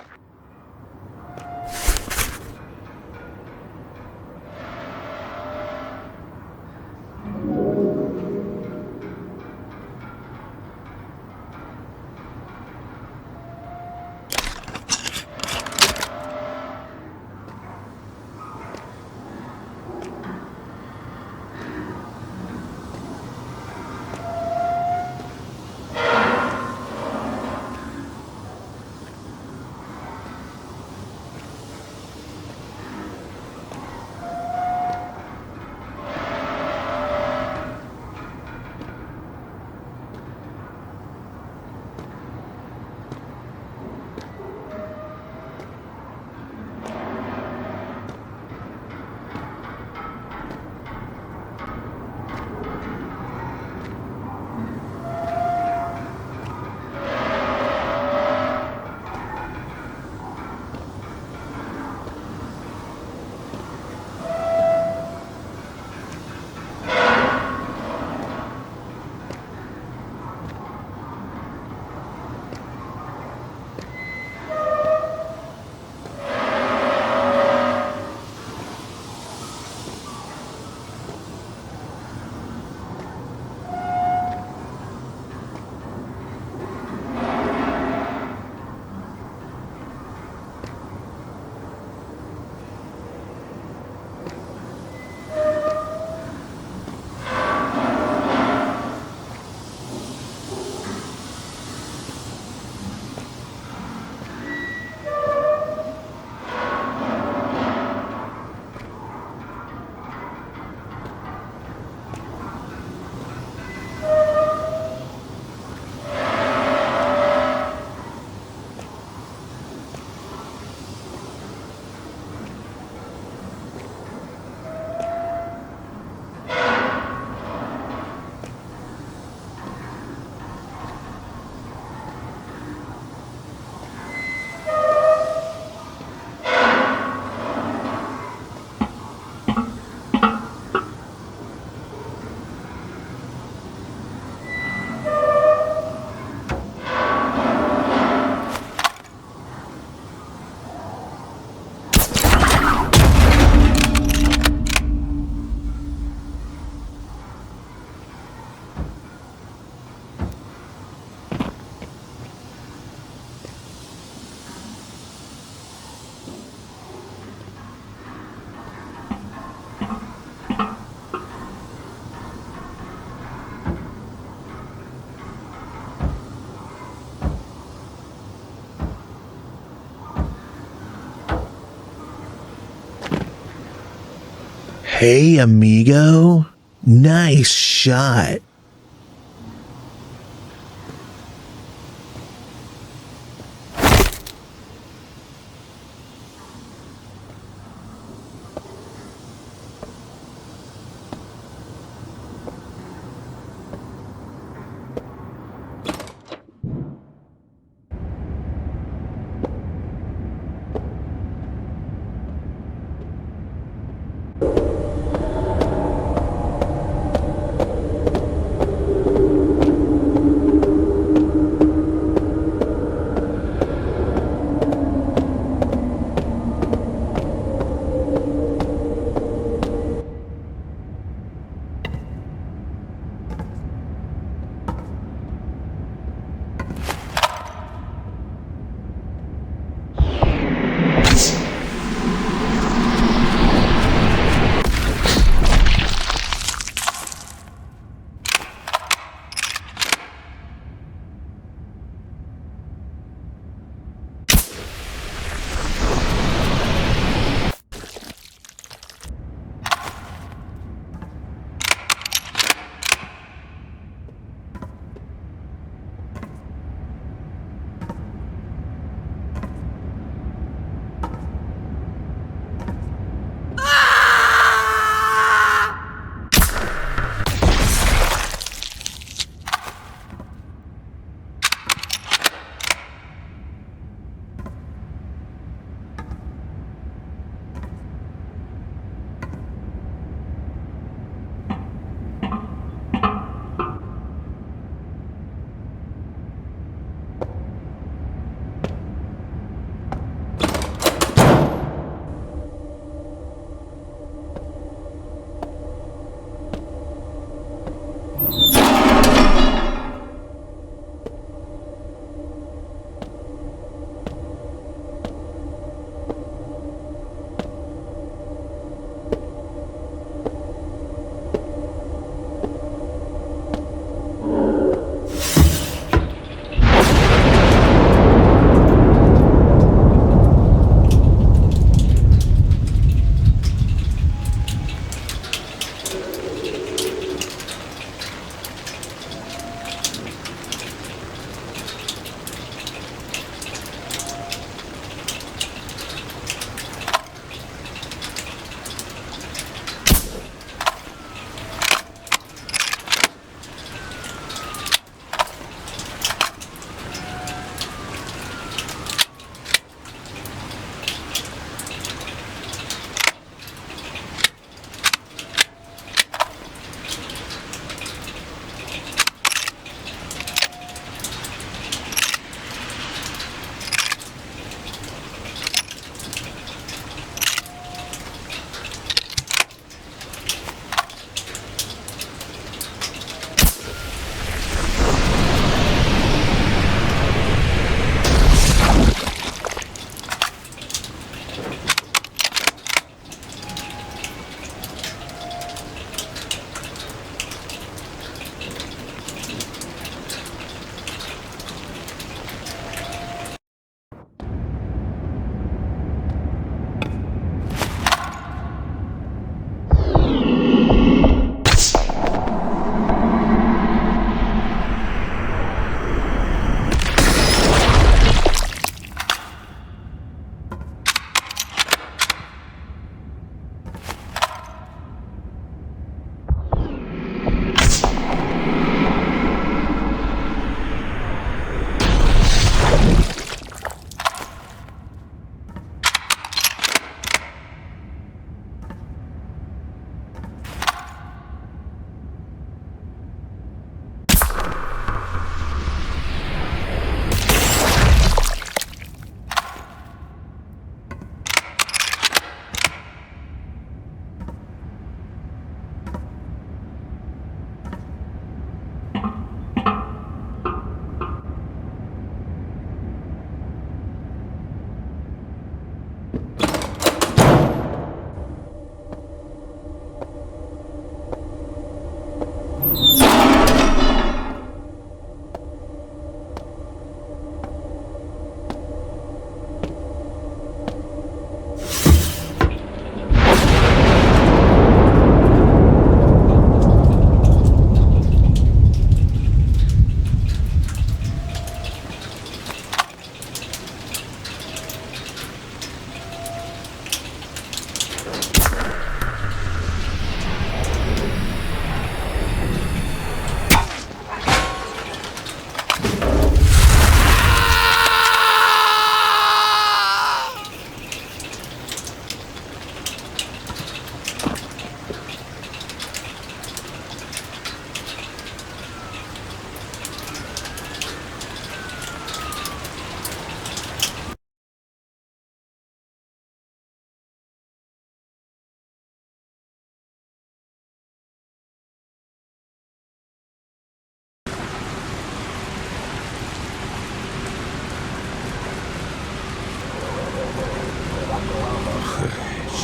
Hey, amigo. Nice shot.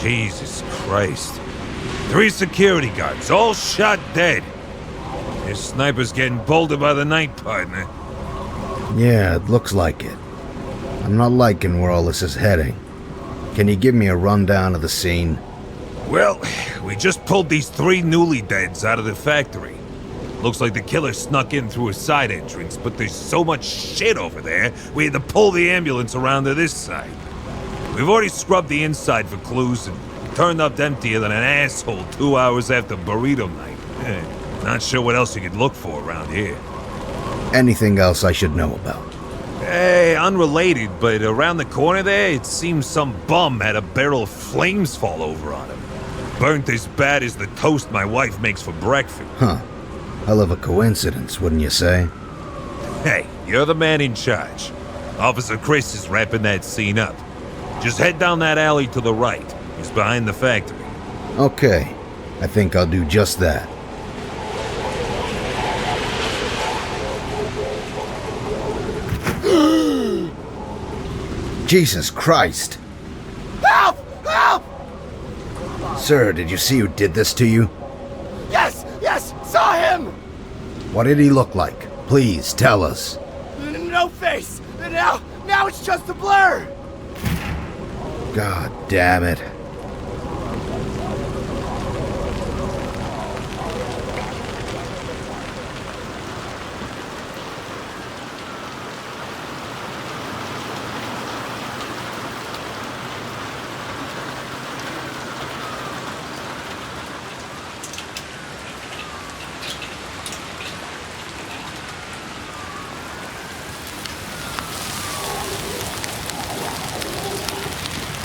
Jesus Christ. 3 security guards, all shot dead. This sniper's getting bolder by the night, partner. Yeah, it looks like it. I'm not liking where all this is heading. Can you give me a rundown of the scene? Well, we just pulled these 3 newly deads out of the factory. Looks like the killer snuck in through a side entrance, but there's so much shit over there, we had to pull the ambulance around to this side. We've already scrubbed the inside for clues and turned up emptier than an asshole 2 hours after burrito night. Not sure what else you could look for around here. Anything else I should know about? Hey, unrelated, but around the corner there, it seems some bum had a barrel of flames fall over on him. Burnt as bad as the toast my wife makes for breakfast. Huh. Hell of a coincidence, wouldn't you say? Hey, you're the man in charge. Officer Chris is wrapping that scene up. Just head down that alley to the right. He's behind the factory. Okay. I think I'll do just that. Jesus Christ! Help! Help! Sir, did you see who did this to you? Yes! Yes! Saw him! What did he look like? Please, tell us. No face! Now it's just a blur! God damn it.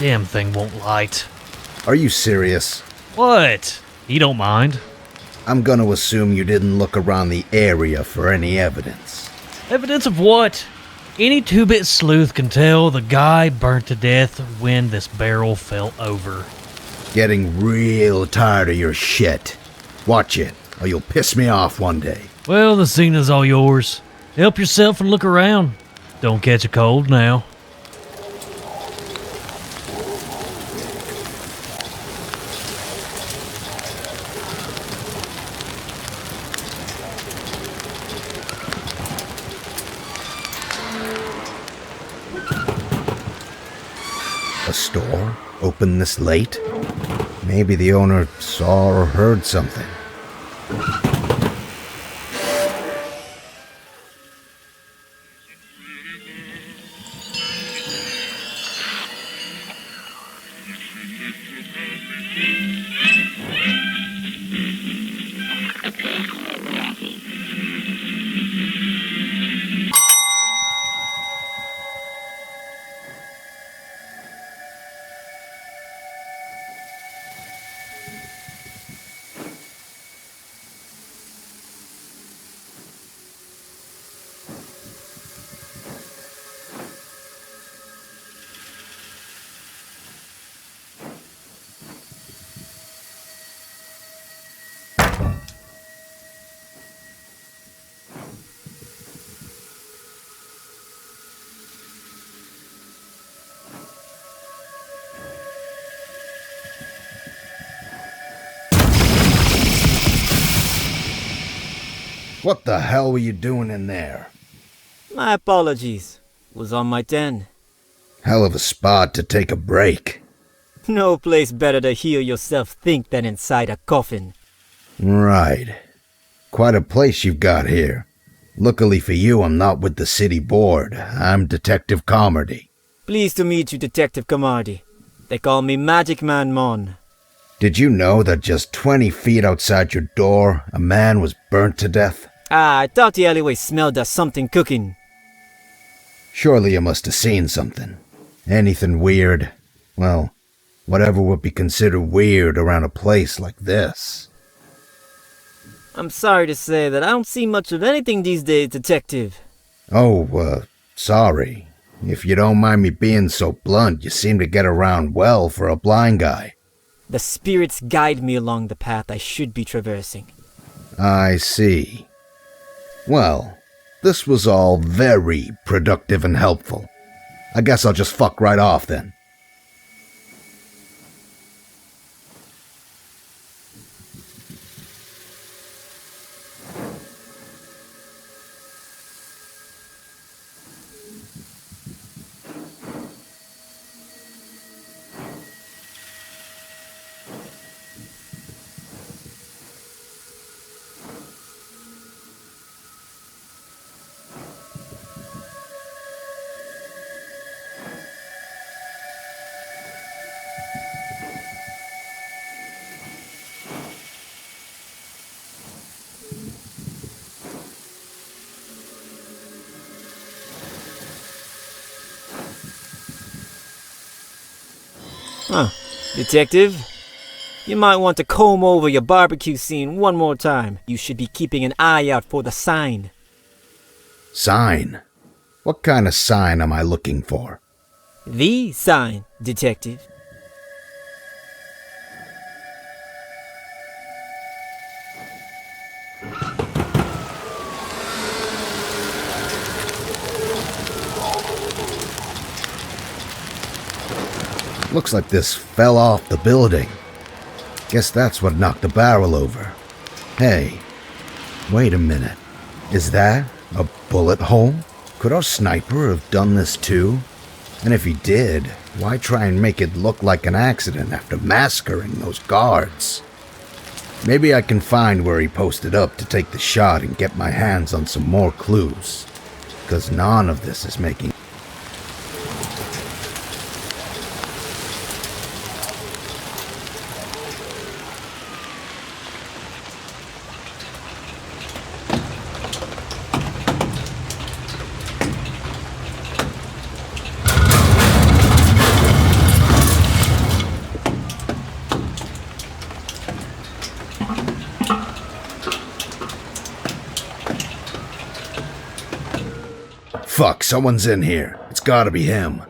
Damn thing won't light. Are you serious? What? You don't mind? I'm gonna assume you didn't look around the area for any evidence. Evidence of what? Any 2-bit sleuth can tell the guy burnt to death when this barrel fell over. Getting real tired of your shit. Watch it, or you'll piss me off one day. Well, the scene is all yours. Help yourself and look around. Don't catch a cold now. A store? Open this late? Maybe the owner saw or heard something. What the hell were you doing in there? My apologies. Was on my 10. Hell of a spot to take a break. No place better to hear yourself think than inside a coffin. Right. Quite a place you've got here. Luckily for you, I'm not with the city board. I'm Detective Carmody. Pleased to meet you, Detective Carmody. They call me Magic Man Mon. Did you know that just 20 feet outside your door, a man was burnt to death? I thought the alleyway smelled of something cooking. Surely you must have seen something. Anything weird? Well, whatever would be considered weird around a place like this. I'm sorry to say that I don't see much of anything these days, Detective. Oh, sorry. If you don't mind me being so blunt, you seem to get around well for a blind guy. The spirits guide me along the path I should be traversing. I see. Well, this was all very productive and helpful. I guess I'll just fuck right off then. Huh. Detective, you might want to comb over your barbecue scene one more time. You should be keeping an eye out for the sign. Sign? What kind of sign am I looking for? The sign, Detective. Looks like this fell off the building. Guess that's what knocked the barrel over. Hey, wait a minute. Is that a bullet hole? Could our sniper have done this too? And if he did, why try and make it look like an accident after massacring those guards? Maybe I can find where he posted up to take the shot and get my hands on some more clues. Because none of this is making... Fuck, someone's in here. It's gotta be him.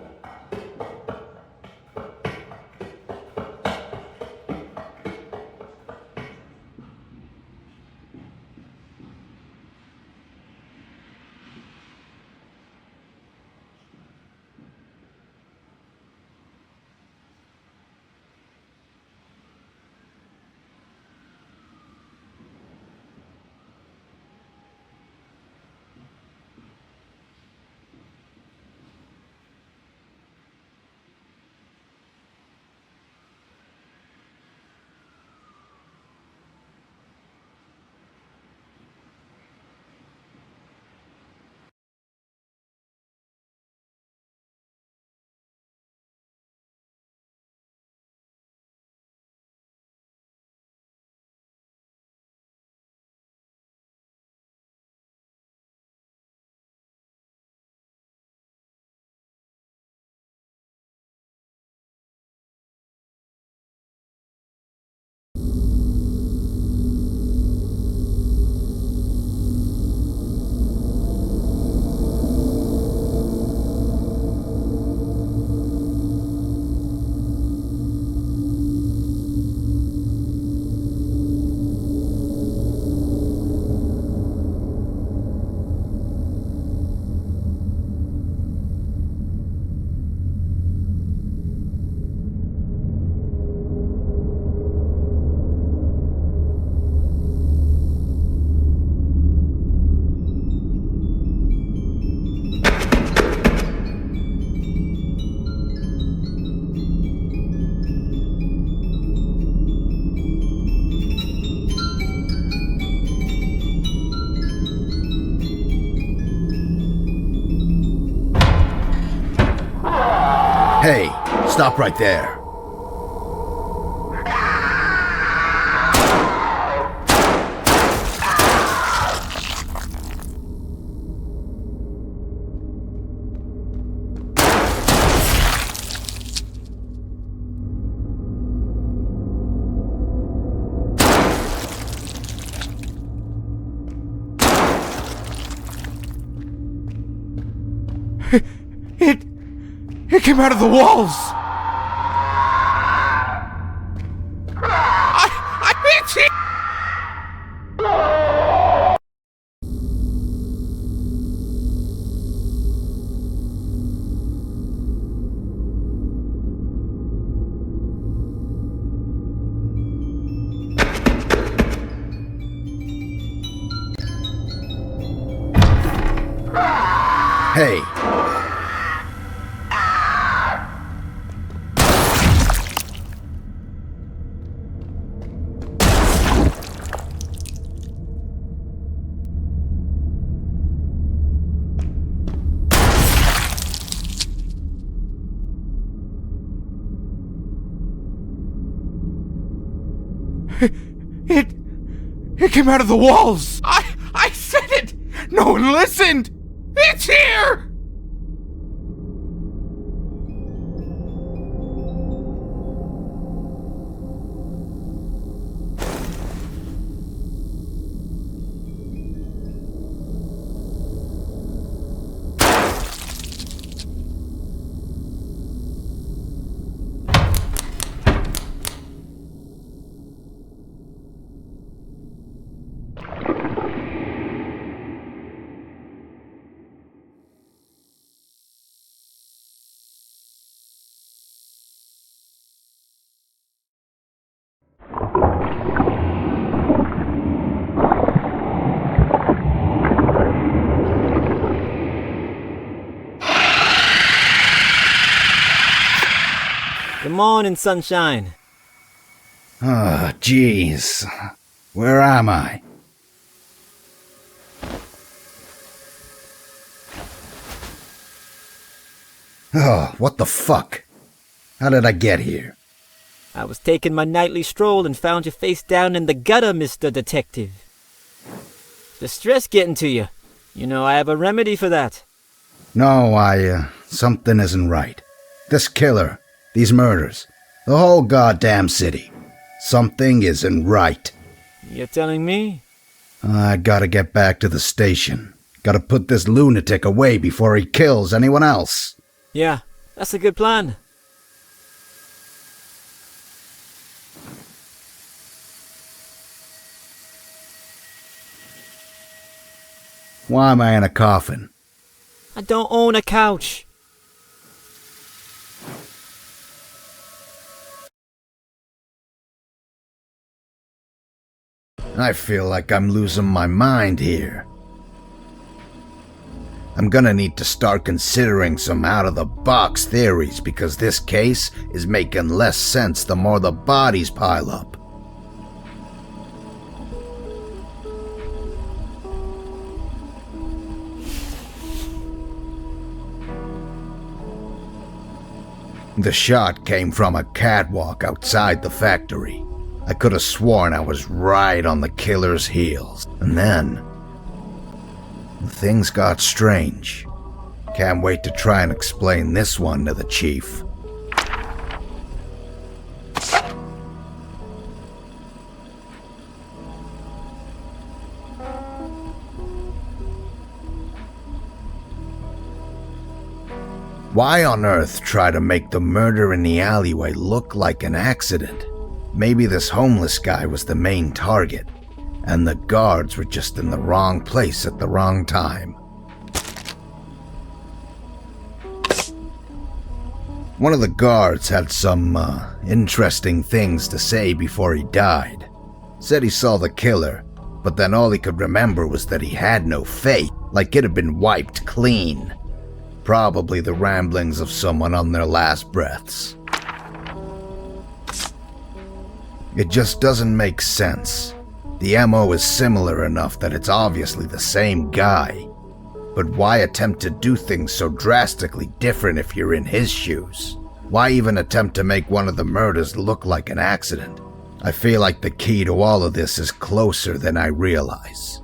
Hey, stop right there. It came out of the walls! It's here! Hey. It came out of the walls! I said it! No one listened! It's here! morning, sunshine. Oh, jeez. Where am I? Oh, what the fuck? How did I get here? I was taking my nightly stroll and found you face down in the gutter, Mr. Detective. The stress getting to you. You know I have a remedy for that. No, something isn't right. This killer, these murders, the whole goddamn city. Something isn't right. You're telling me? I gotta get back to the station. Gotta put this lunatic away before he kills anyone else. Yeah, that's a good plan. Why am I in a coffin? I don't own a couch. I feel like I'm losing my mind here. I'm gonna need to start considering some out-of-the-box theories because this case is making less sense the more the bodies pile up. The shot came from a catwalk outside the factory. I could have sworn I was right on the killer's heels. And then things got strange. Can't wait to try and explain this one to the chief. Why on earth try to make the murder in the alleyway look like an accident? Maybe this homeless guy was the main target, and the guards were just in the wrong place at the wrong time. One of the guards had some interesting things to say before he died. Said he saw the killer, but then all he could remember was that he had no face, like it had been wiped clean. Probably the ramblings of someone on their last breaths. It just doesn't make sense. The MO is similar enough that it's obviously the same guy. But why attempt to do things so drastically different if you're in his shoes? Why even attempt to make one of the murders look like an accident? I feel like the key to all of this is closer than I realize.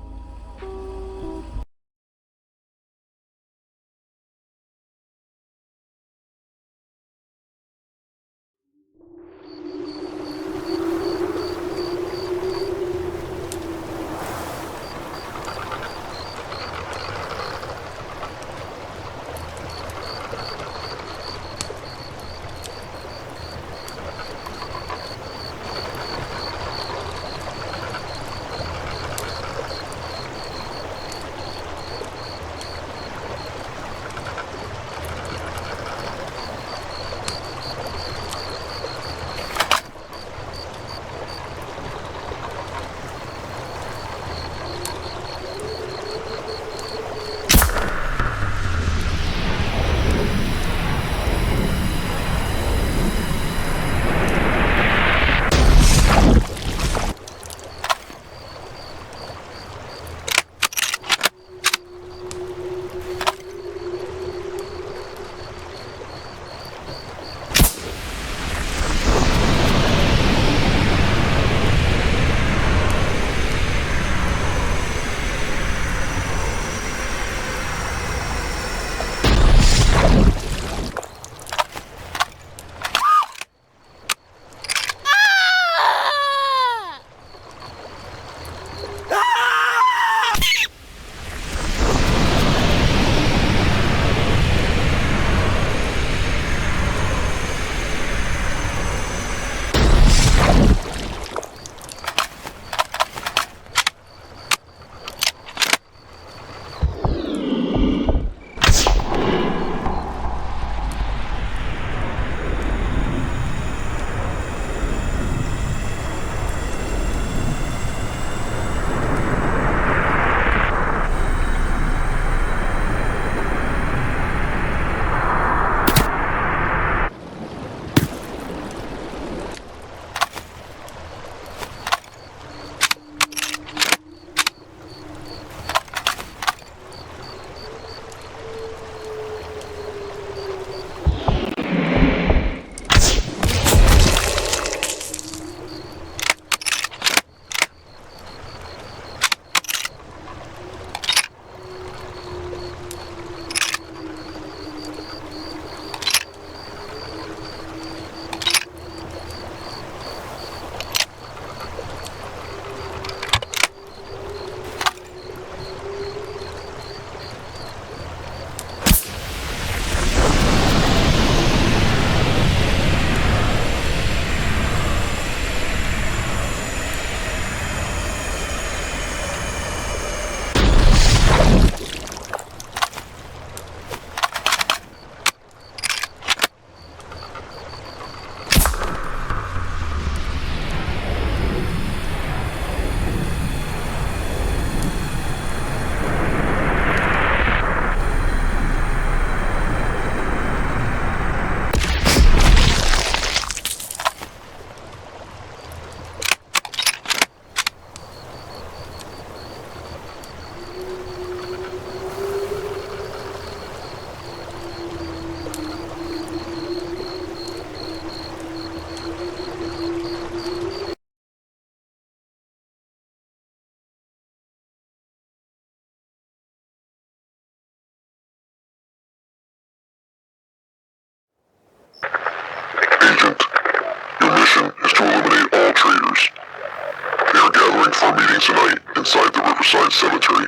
inside the Riverside Cemetery.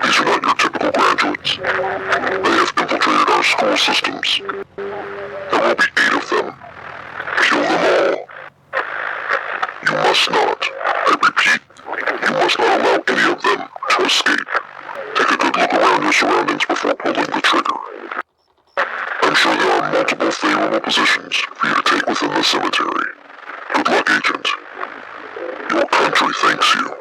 These are not your typical graduates. They have infiltrated our school systems. There will be 8 of them. Kill them all. You must not, I repeat, you must not allow any of them to escape. Take a good look around your surroundings before pulling the trigger. I'm sure there are multiple favorable positions for you to take within the cemetery. Good luck, Agent. Your country thanks you.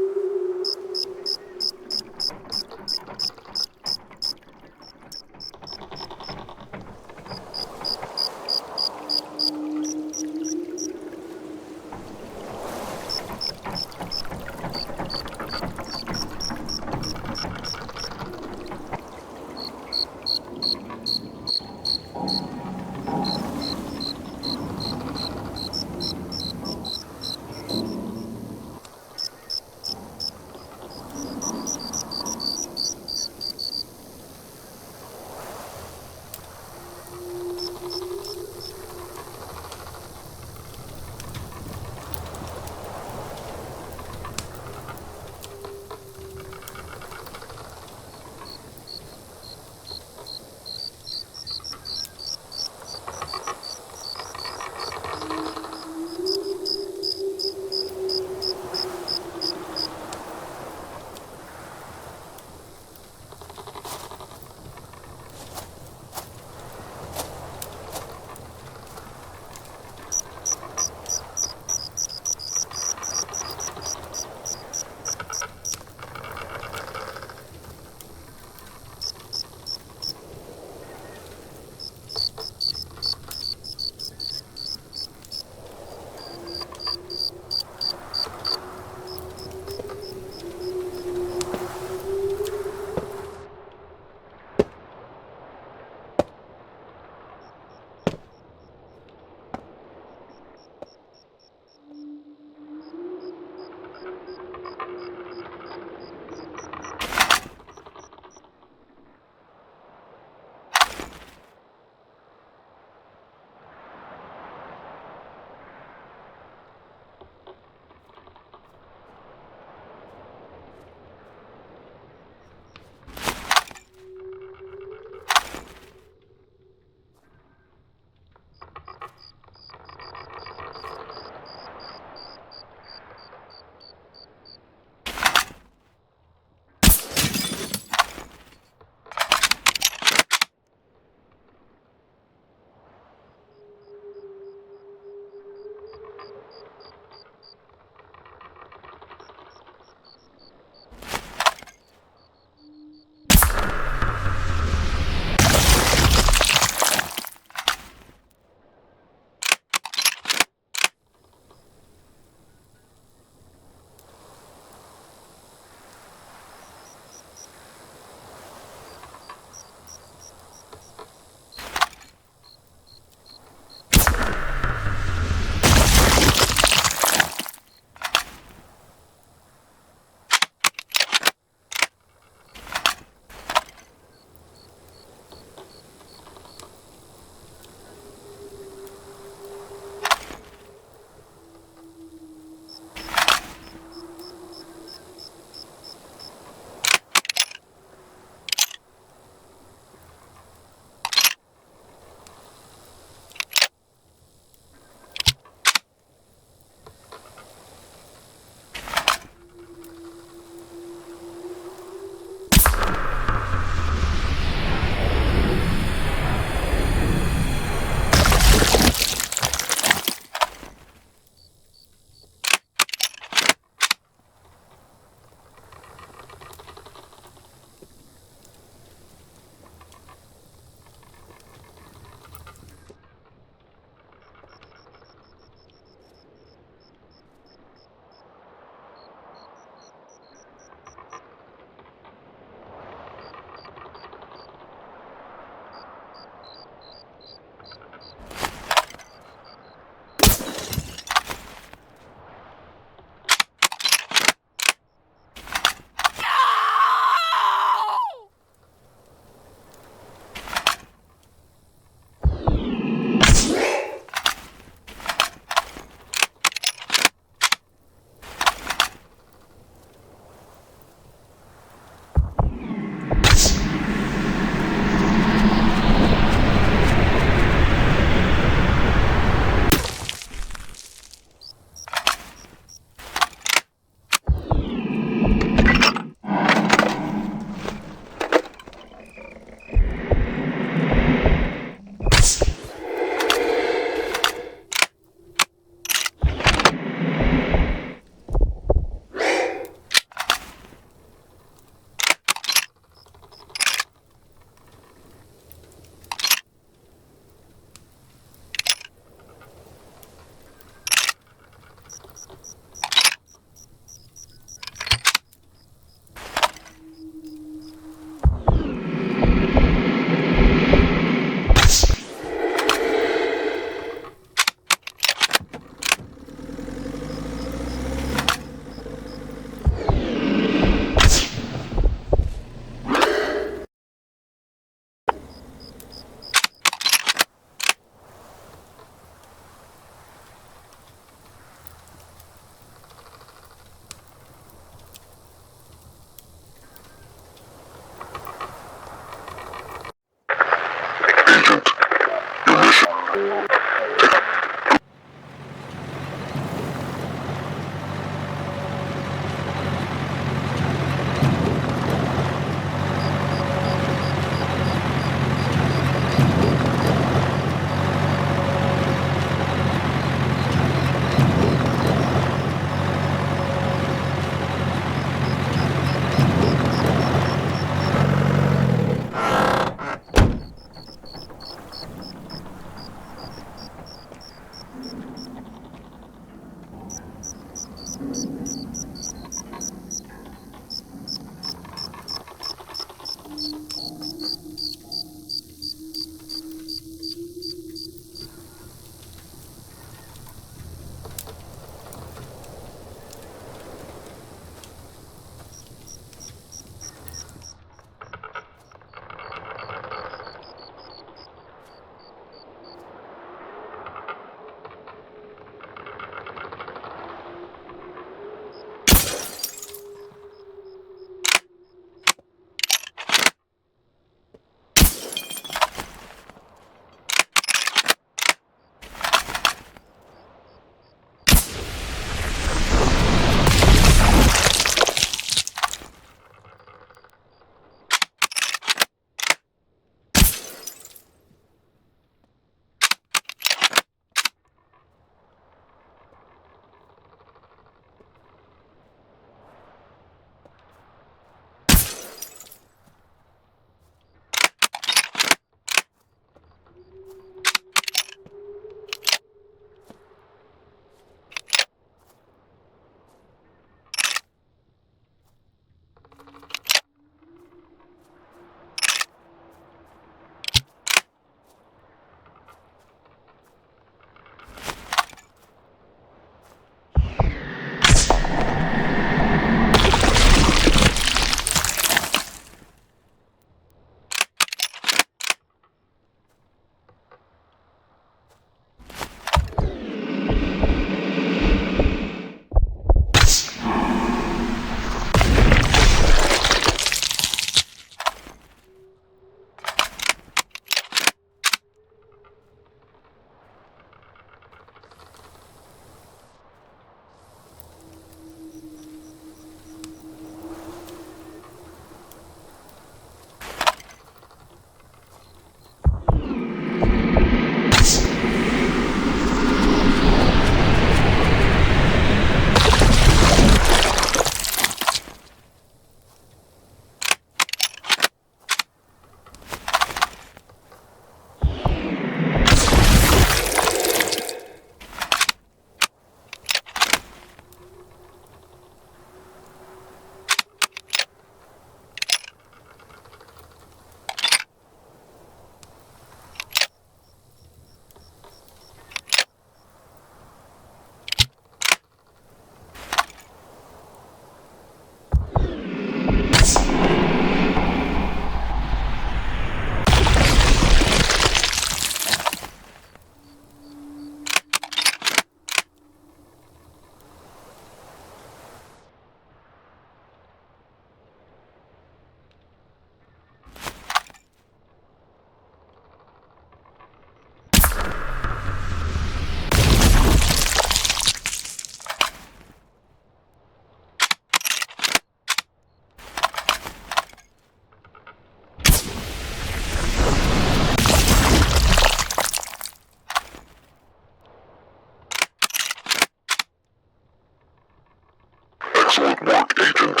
Excellent work, Agent.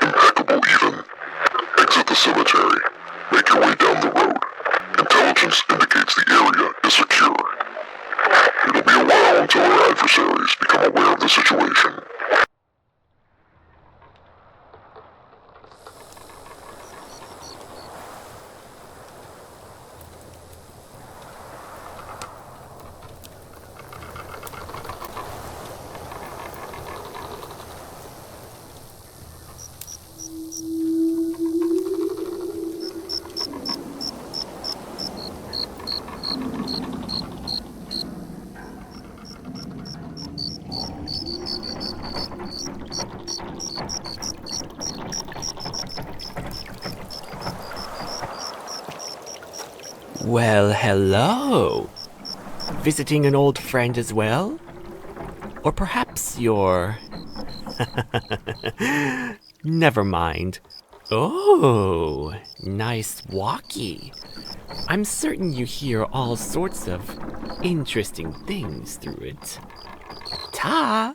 Impeccable even. Exit the cemetery. Make your way down the road. Intelligence indicates the area is secure. It'll be a while until our adversaries become aware of the situation. Well, hello. Visiting an old friend as well? Or perhaps you're... Never mind. Oh, nice walkie. I'm certain you hear all sorts of interesting things through it. Ta!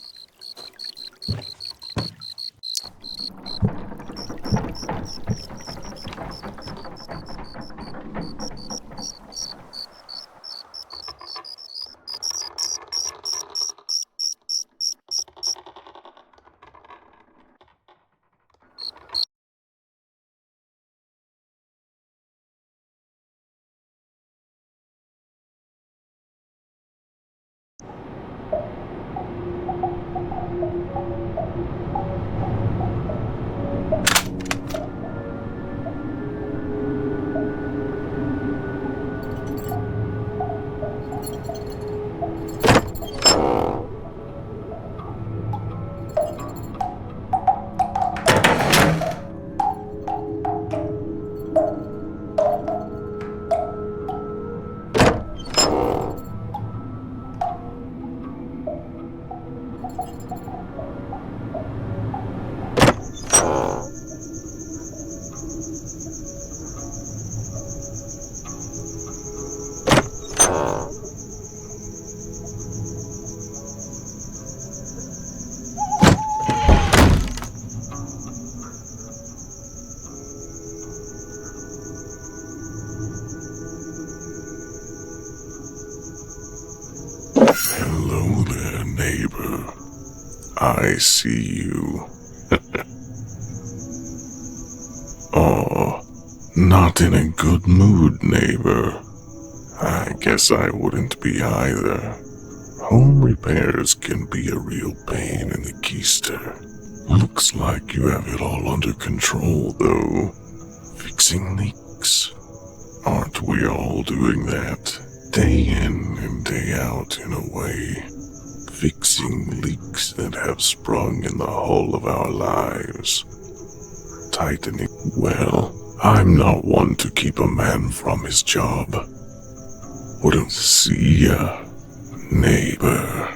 Hello there, neighbor. I see you. Oh, not in a good mood, neighbor. I guess I wouldn't be either. Home repairs can be a real pain in the keister. Looks like you have it all under control, though. Fixing leaks. Aren't we all doing that? Day in and day out, in a way. Fixing leaks that have sprung in the hull of our lives. Tightening. Well, I'm not one to keep a man from his job. Wouldn't see ya, neighbor.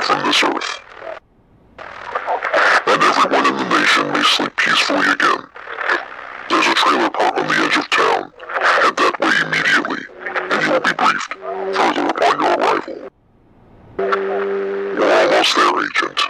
from this earth. And everyone in the nation may sleep peacefully again. There's a trailer park on the edge of town. Head that way immediately, and you will be briefed further upon your arrival. We're almost there, Agent.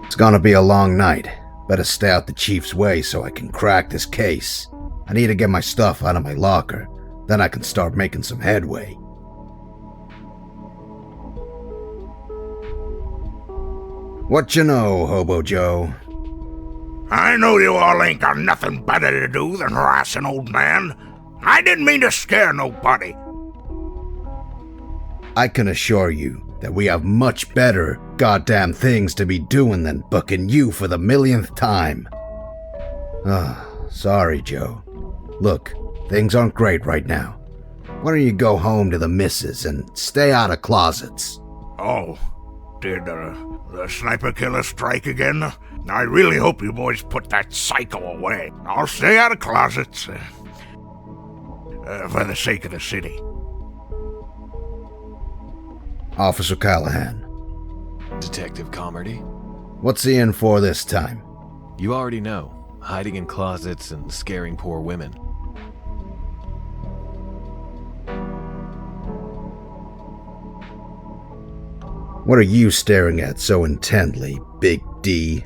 It's gonna be a long night. Better stay out the chief's way so I can crack this case. I need to get my stuff out of my locker. Then I can start making some headway. What you know, Hobo Joe? I know you all ain't got nothing better to do than harass an old man. I didn't mean to scare nobody. I can assure you that we have much better goddamn things to be doing than booking you for the millionth time. Sorry, Joe. Look, things aren't great right now. Why don't you go home to the missus and stay out of closets? Oh, did the sniper killer strike again? I really hope you boys put that psycho away. I'll stay out of closets for the sake of the city. Officer Callahan. Detective Comedy? What's he in for this time? You already know. Hiding in closets and scaring poor women. What are you staring at so intently, Big D?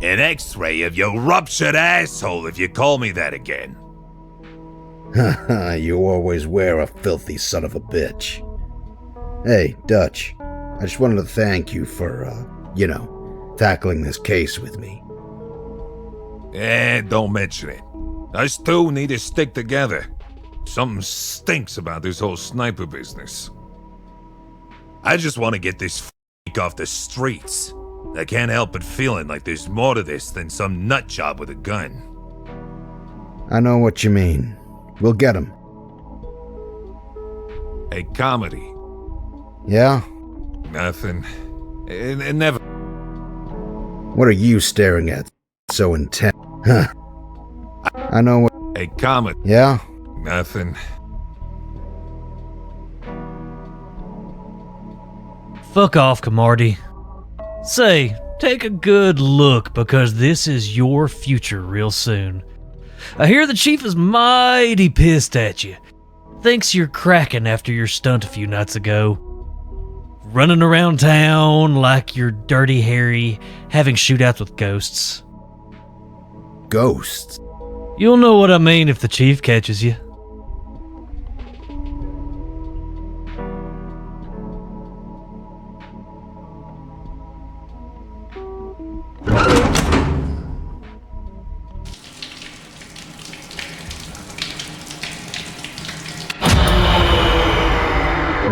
An x-ray of your ruptured asshole if you call me that again. Haha, you always wear a filthy son of a bitch. Hey, Dutch, I just wanted to thank you for, tackling this case with me. Don't mention it. Us two need to stick together. Something stinks about this whole sniper business. I just want to get this f*** off the streets. I can't help but feeling like there's more to this than some nut job with a gun. I know what you mean. We'll get him. Hey, Comedy. Yeah? Nothing. It never... What are you staring at so intent? Huh. I know what... Hey, Comedy. Yeah? Nothing. Fuck off, Camardi. Say, take a good look because this is your future real soon. I hear the chief is mighty pissed at you. Thinks you're cracking after your stunt a few nights ago. Running around town like you're Dirty Harry, having shootouts with ghosts. ghosts. You'll know what I mean if the chief catches you.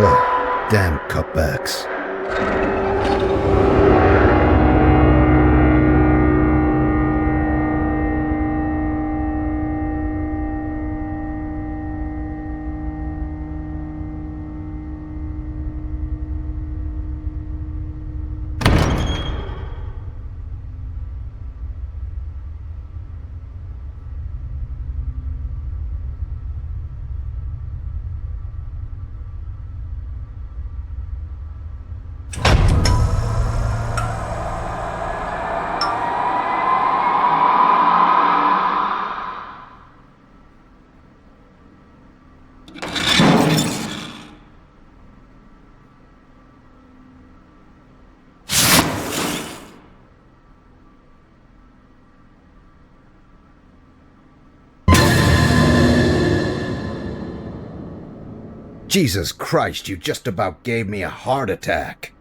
Ugh, damn cutbacks. Jesus Christ, you just about gave me a heart attack.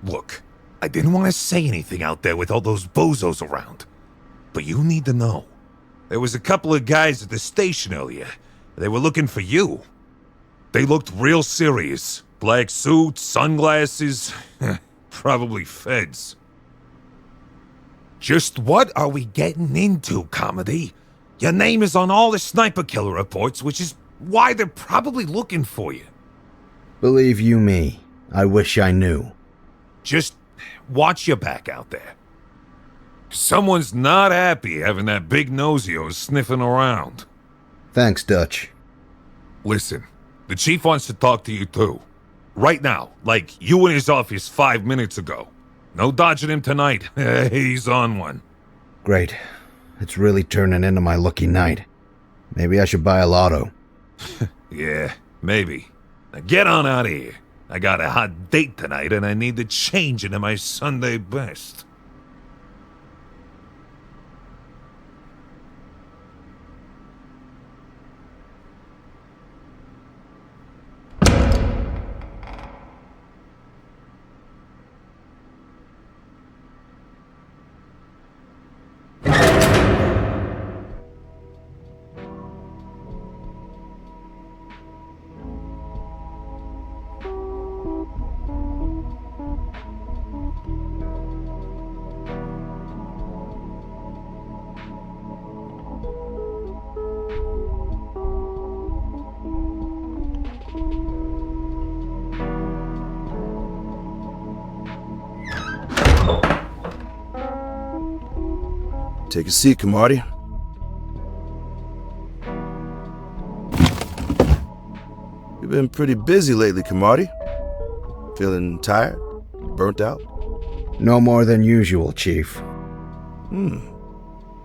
Look, I didn't want to say anything out there with all those bozos around. But you need to know. There was a couple of guys at the station earlier. They were looking for you. They looked real serious. Black suits, sunglasses, probably feds. Just what are we getting into, Comedy? Your name is on all the sniper killer reports, which is why they're probably looking for you. Believe you me, I wish I knew. Just watch your back out there. Someone's not happy having that big nosio sniffing around. Thanks, Dutch. Listen, the chief wants to talk to you too. Right now, like you in his office 5 minutes ago. No dodging him tonight. He's on one. Great. It's really turning into my lucky night. Maybe I should buy a lotto. Yeah, maybe. Now get on out of here. I got a hot date tonight and I need to change into my Sunday best. Take a seat, Kamardi. You've been pretty busy lately, Kamardi. Feeling tired? Burnt out? No more than usual, Chief.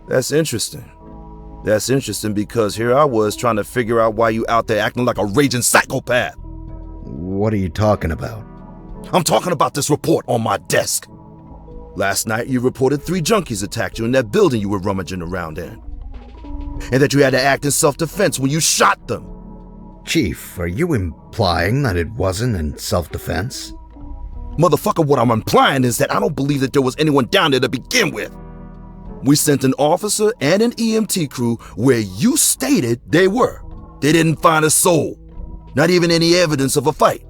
That's interesting. That's interesting because here I was trying to figure out why you out there acting like a raging psychopath. What are you talking about? I'm talking about this report on my desk. Last night, you reported 3 junkies attacked you in that building you were rummaging around in. And that you had to act in self-defense when you shot them. Chief, are you implying that it wasn't in self-defense? Motherfucker, what I'm implying is that I don't believe that there was anyone down there to begin with. We sent an officer and an EMT crew where you stated they were. They didn't find a soul. Not even any evidence of a fight.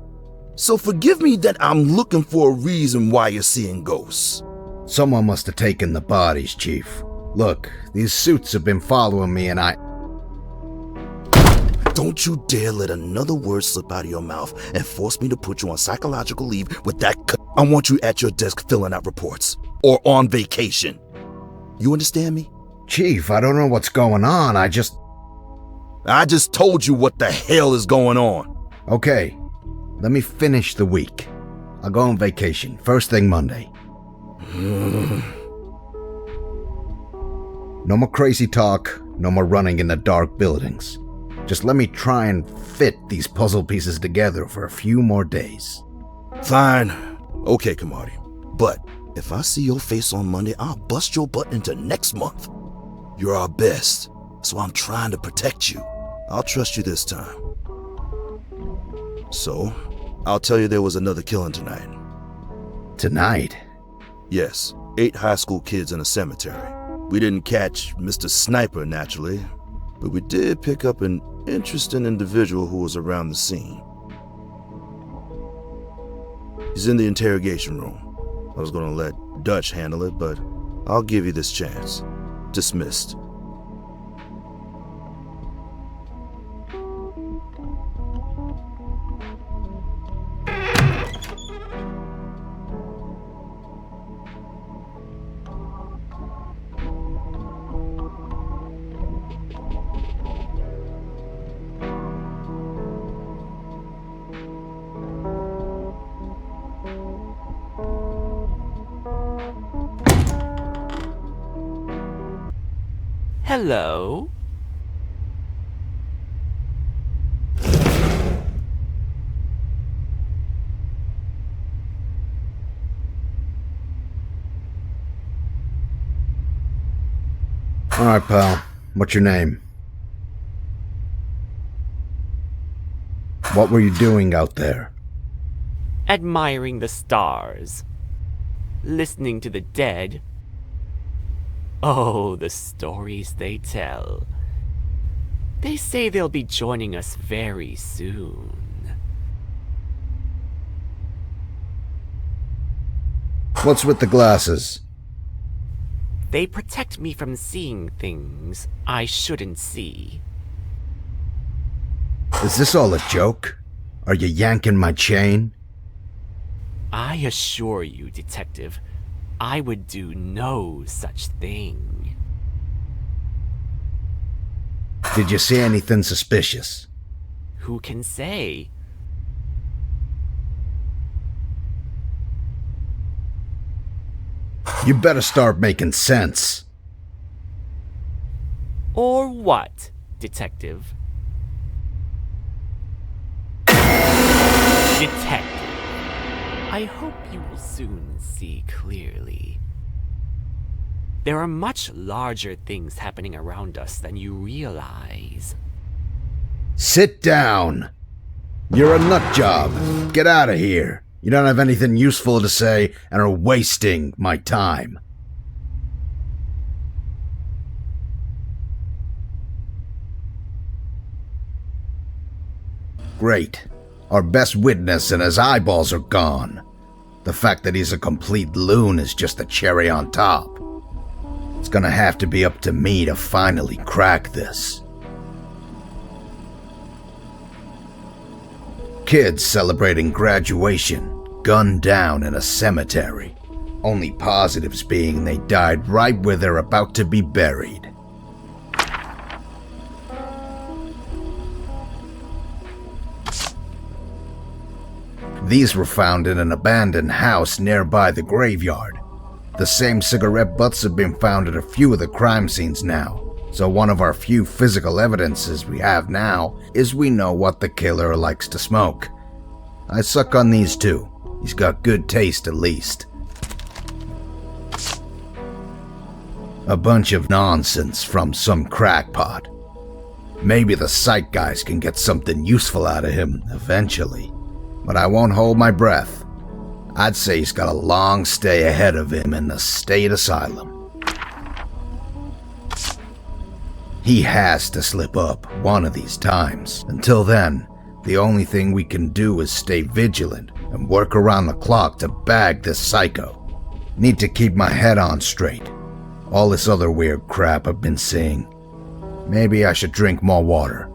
So forgive me that I'm looking for a reason why you're seeing ghosts. Someone must have taken the bodies, Chief. Look, these suits have been following me and I... Don't you dare let another word slip out of your mouth and force me to put you on psychological leave with that I want you at your desk filling out reports. Or on vacation. You understand me? Chief, I don't know what's going on, I just told you what the hell is going on. Okay, let me finish the week. I'll go on vacation, first thing Monday. No more crazy talk, no more running in the dark buildings. Just let me try and fit these puzzle pieces together for a few more days. Fine. Okay, Kamardi. But if I see your face on Monday, I'll bust your butt into next month. You're our best, so I'm trying to protect you. I'll trust you this time. So, I'll tell you there was another killing tonight. Tonight? Yes, 8 high school kids in a cemetery. We didn't catch Mr. Sniper, naturally, but we did pick up an interesting individual who was around the scene. He's in the interrogation room. I was gonna let Dutch handle it, but I'll give you this chance. Dismissed. Hello? Alright, pal. What's your name? What were you doing out there? Admiring the stars. Listening to the dead. Oh, the stories they tell. They say they'll be joining us very soon. What's with the glasses? They protect me from seeing things I shouldn't see. Is this all a joke? Are you yanking my chain? I assure you, Detective, I would do no such thing. Did you see anything suspicious? Who can say? You better start making sense. Or what, Detective? Detective, I hope you will soon see clearly. There are much larger things happening around us than you realize. Sit down. You're a nut job. Get out of here. You don't have anything useful to say and are wasting my time. Great. Our best witness and his eyeballs are gone. The fact that he's a complete loon is just the cherry on top. It's gonna have to be up to me to finally crack this. Kids celebrating graduation, gunned down in a cemetery. Only positives being they died right where they're about to be buried. These were found in an abandoned house nearby the graveyard. The same cigarette butts have been found at a few of the crime scenes now, so one of our few physical evidences we have now is we know what the killer likes to smoke. I suck on these too. He's got good taste at least. A bunch of nonsense from some crackpot. Maybe the psych guys can get something useful out of him eventually. But I won't hold my breath. I'd say he's got a long stay ahead of him in the state asylum. He has to slip up one of these times. Until then, the only thing we can do is stay vigilant and work around the clock to bag this psycho. Need to keep my head on straight. All this other weird crap I've been seeing. Maybe I should drink more water.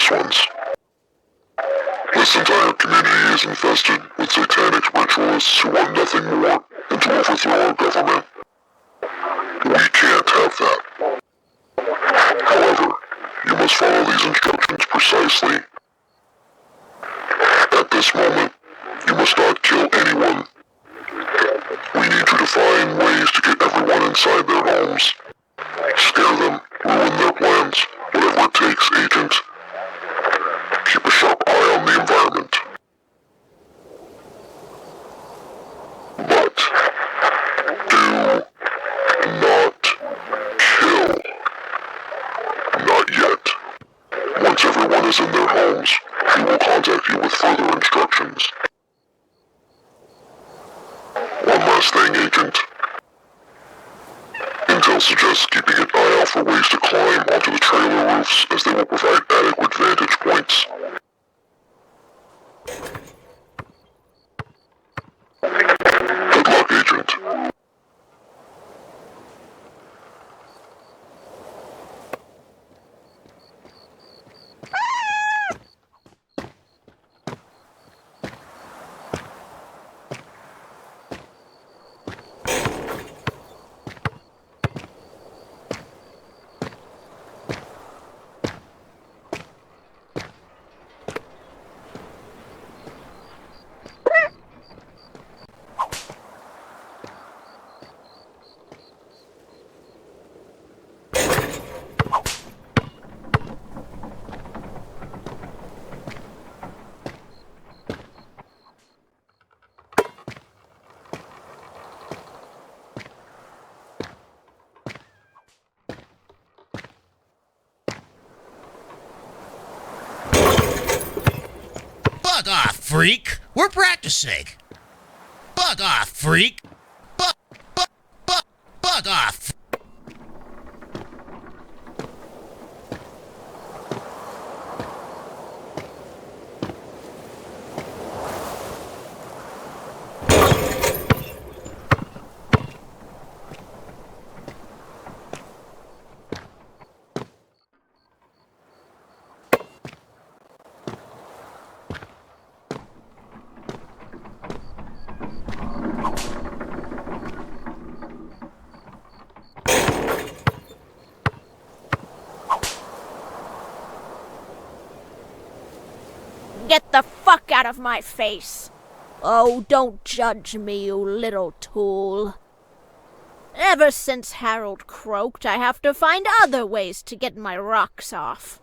serious ones. This entire community is infested with satanic ritualists who want nothing more than to overthrow our government. We can't have that. However, you must follow these instructions precisely. At this moment, you must not kill anyone. We need you to find ways to get everyone inside their homes. Scare them, ruin their plans, whatever it takes, Agent. Keep a sharp eye on the environment. But do not kill. Not yet. Once everyone is in their homes, we will contact you with further instructions. One last thing, Agent. Intel suggests keeping an eye out for ways to climb onto the trailer roofs, as they will provide adequate vantage points. Good luck, Agent. Bug off, freak! We're practicing! Bug off, freak! Bug off! Get the fuck out of my face! Oh, don't judge me, you little tool. Ever since Harold croaked, I have to find other ways to get my rocks off.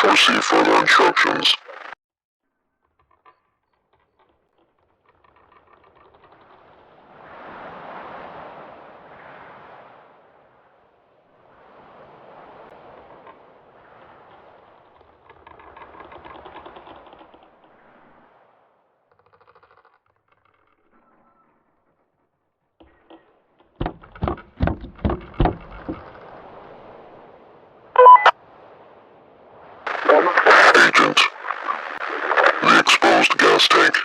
to receive further instructions. Agent, the exposed gas tank.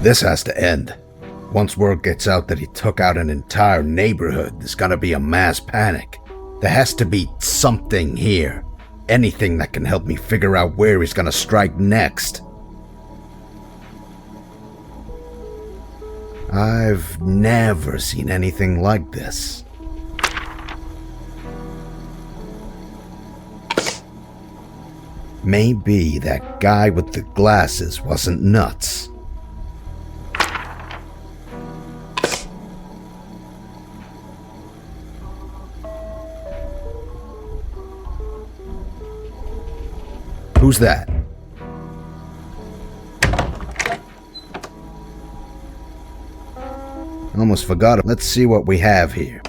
This has to end. Once word gets out that he took out an entire neighborhood, there's gonna be a mass panic. There has to be something here. Anything that can help me figure out where he's gonna strike next. I've never seen anything like this. Maybe that guy with the glasses wasn't nuts. Who's that? Almost forgot it. Let's see what we have here.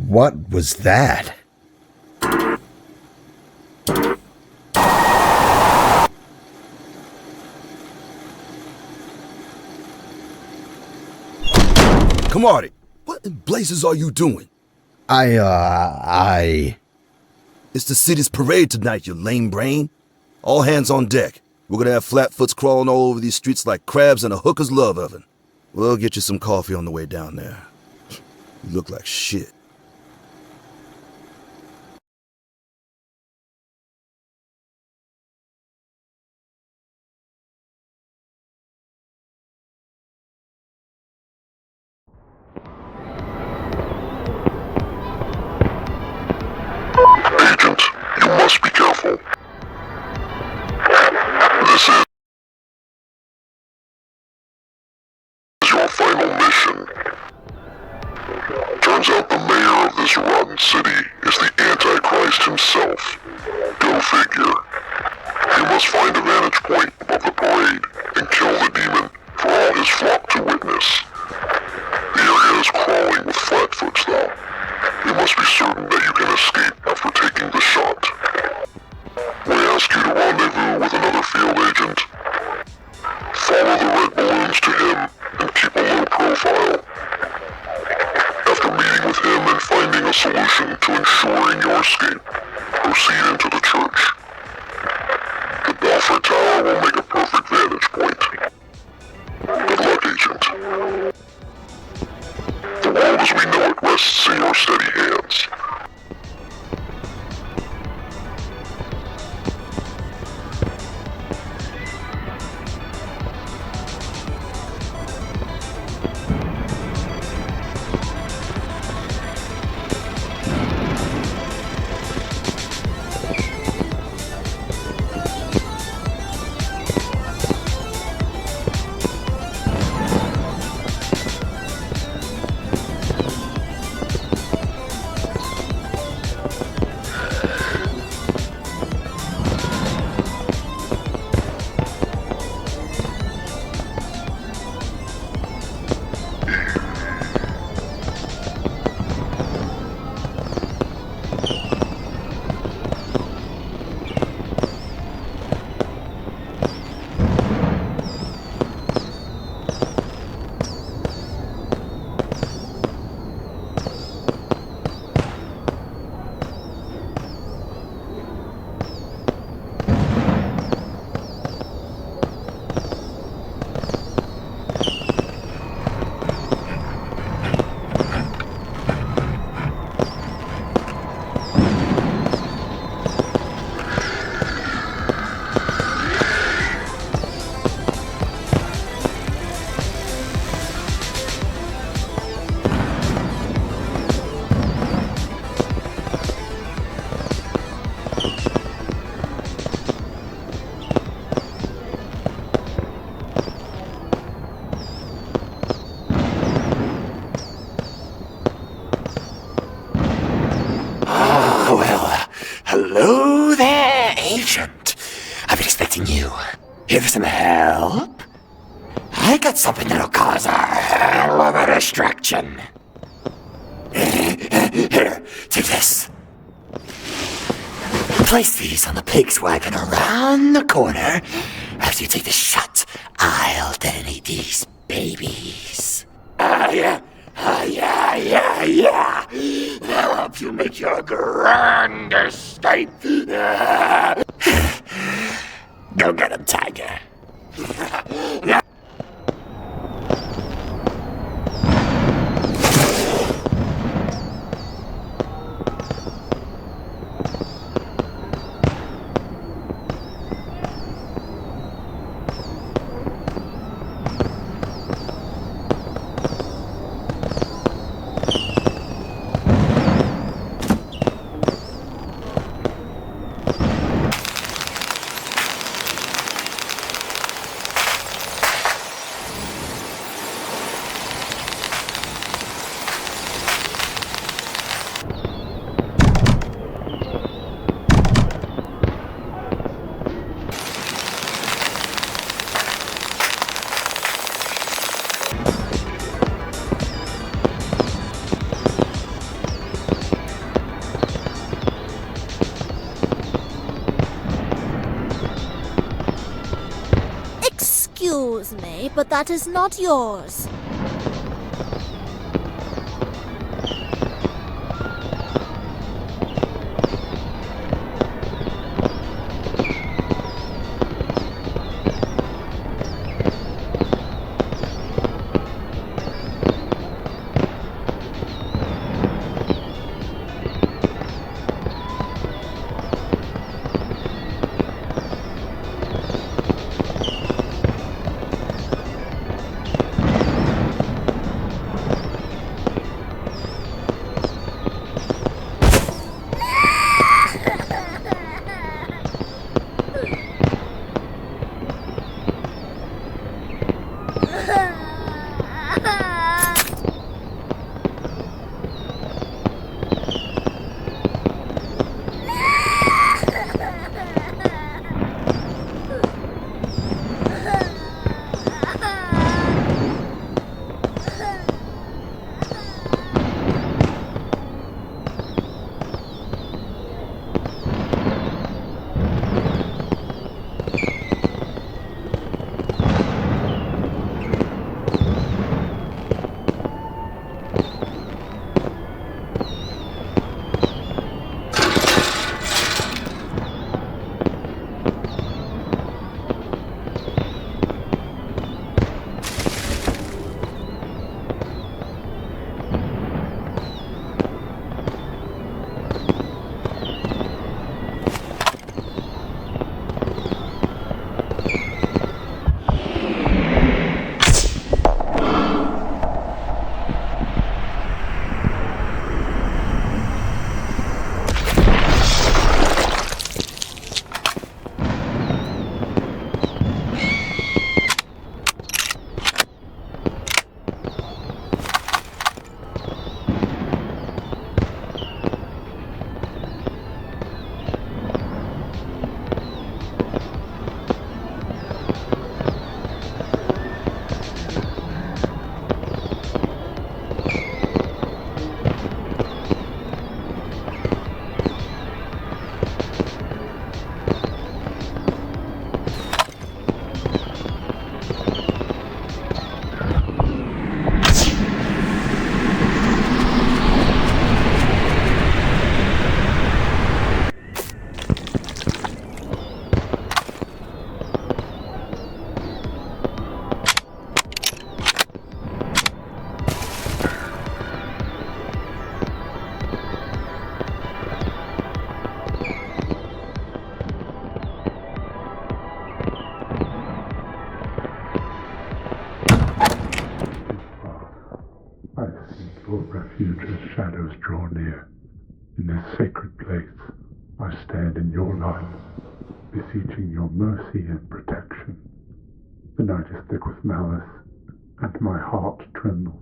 What was that? Camardi, what in blazes are you doing? It's the city's parade tonight, you lame brain. All hands on deck. We're gonna have flatfoots crawling all over these streets like crabs in a hooker's love oven. We'll get you some coffee on the way down there. You look like shit. Agent, you must be careful. This is your final mission. Turns out the mayor of this rotten city is the Antichrist himself. Go figure. You must find a vantage point above the parade and kill the demon for all his flock to witness. The area is crawling with flatfoots though. You must be certain that you can escape after taking the shot. We ask you to rendezvous with another field agent. Follow the red balloons to him and keep a low profile. After meeting with him and finding a solution to ensuring your escape, proceed into the church. The Belfry Tower will make a perfect vantage point. Good luck, Agent. The world as we know it rests in your steady hands. Here for some help? I got something that'll cause a hell of a distraction. Here, take this. Place these on the pig's wagon around the corner. After you take the shot, I'll detonate these babies. Yeah. That'll help you make your grand escape. Go get him, Tiger. Excuse me, but that is not yours. refuge as shadows draw near. In this sacred place, I stand in your light, beseeching your mercy and protection. The night is thick with malice, and my heart trembles,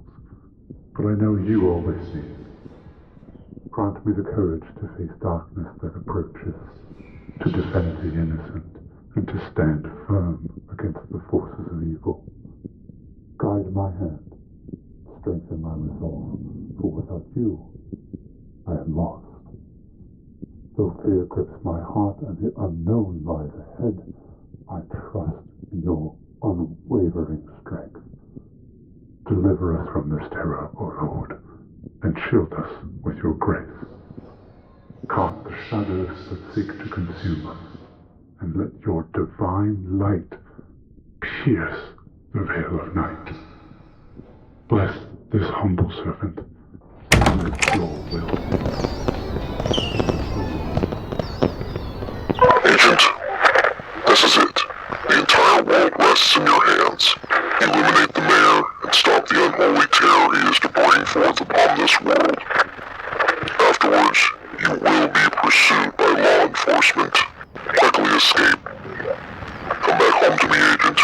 but I know you are with me. Grant me the courage to face darkness that approaches, to defend the innocent and to stand firm against the forces of evil. Guide my hand, strengthen my resolve, for without you, I am lost. Though fear grips my heart and the unknown lies ahead, I trust in your unwavering strength. Deliver us from this terror, O Lord, and shield us with your grace. Cast the shadows that seek to consume us, and let your divine light pierce the veil of night. Bless this humble servant, and let your will be done. Agent, this is it. The entire world rests in your hands. Eliminate the mayor and stop the unholy terror he is to bring forth upon this world. Afterwards, you will be pursued by law enforcement. Quickly escape. Come back home to me, Agent.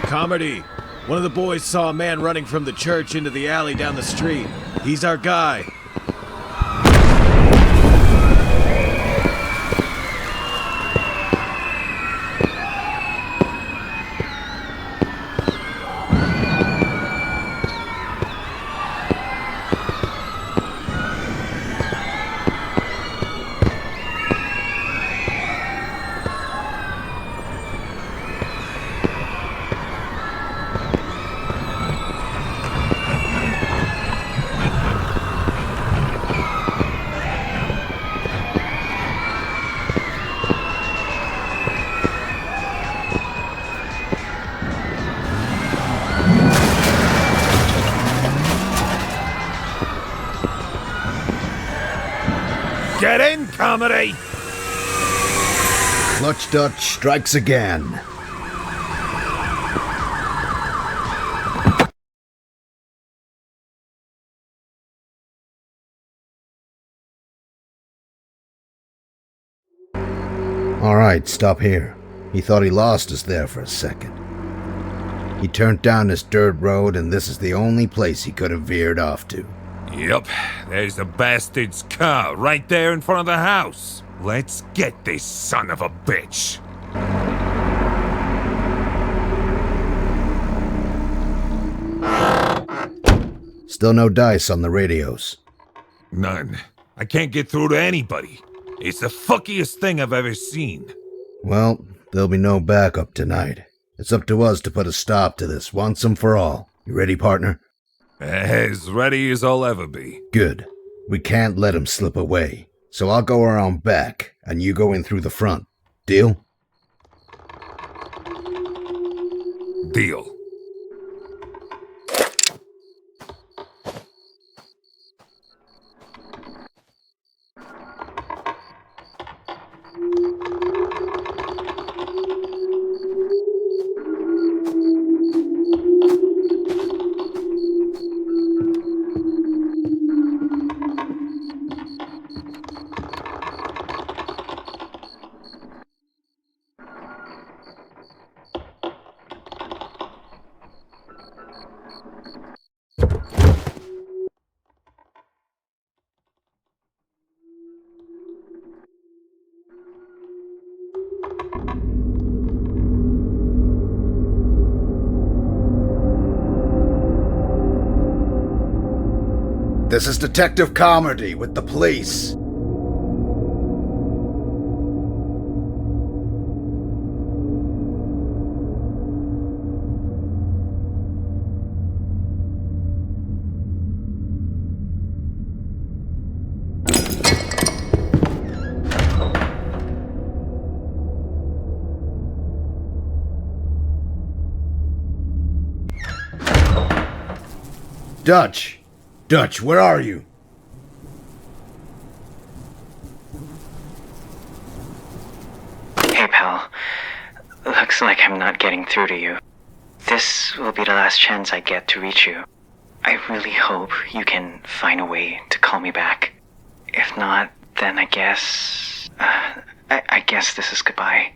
Comedy. One of the boys saw a man running from the church into the alley down the street. He's our guy. comedy? Clutch Dutch strikes again. All right, stop here. He thought he lost us there for a second. He turned down this dirt road, and this is the only place he could have veered off to. Yep, there's the bastard's car right there in front of the house. Let's get this son of a bitch. Still no dice on the radios. None. I can't get through to anybody. It's the fuckiest thing I've ever seen. Well, there'll be no backup tonight. It's up to us to put a stop to this once and for all. You ready, partner? As ready as I'll ever be. Good. We can't let him slip away. So I'll go around back, and you go in through the front. Deal? Deal. This is Detective Carmody with the police. Dutch! Dutch, where are you? Hey, pal. Looks like I'm not getting through to you. This will be the last chance I get to reach you. I really hope you can find a way to call me back. If not, then I guess... I guess this is goodbye.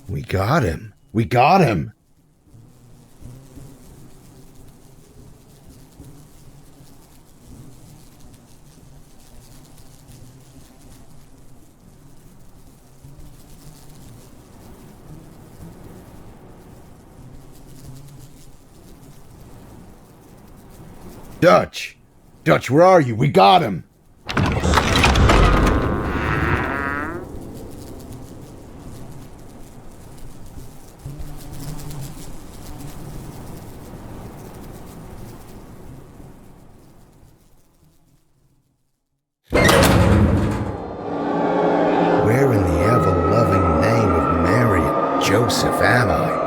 We got him. We got him. Dutch! Dutch, where are you? We got him! Where in the ever-loving name of Mary and Joseph am I?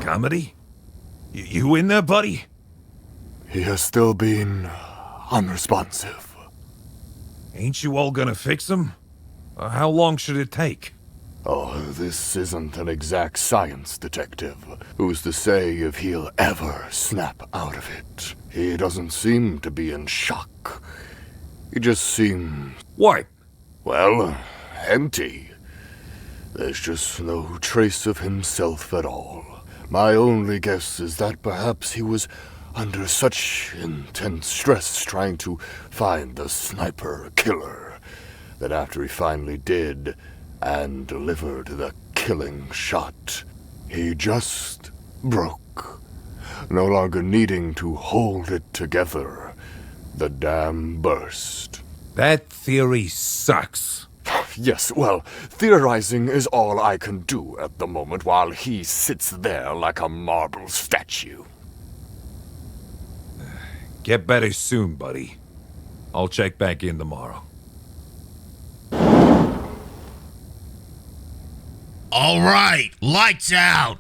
Comedy? You in there, buddy? He has still been unresponsive. Ain't you all gonna fix him? How long should it take? Oh, this isn't an exact science, Detective. Who's to say if he'll ever snap out of it? He doesn't seem to be in shock. He just seems... What? Well, empty. There's just no trace of himself at all. My only guess is that perhaps he was under such intense stress trying to find the sniper killer that after he finally did and delivered the killing shot, he just broke. No longer needing to hold it together, the dam burst. That theory sucks. Yes, well, theorizing is all I can do at the moment while he sits there like a marble statue. Get better soon, buddy. I'll check back in tomorrow. All right, lights out.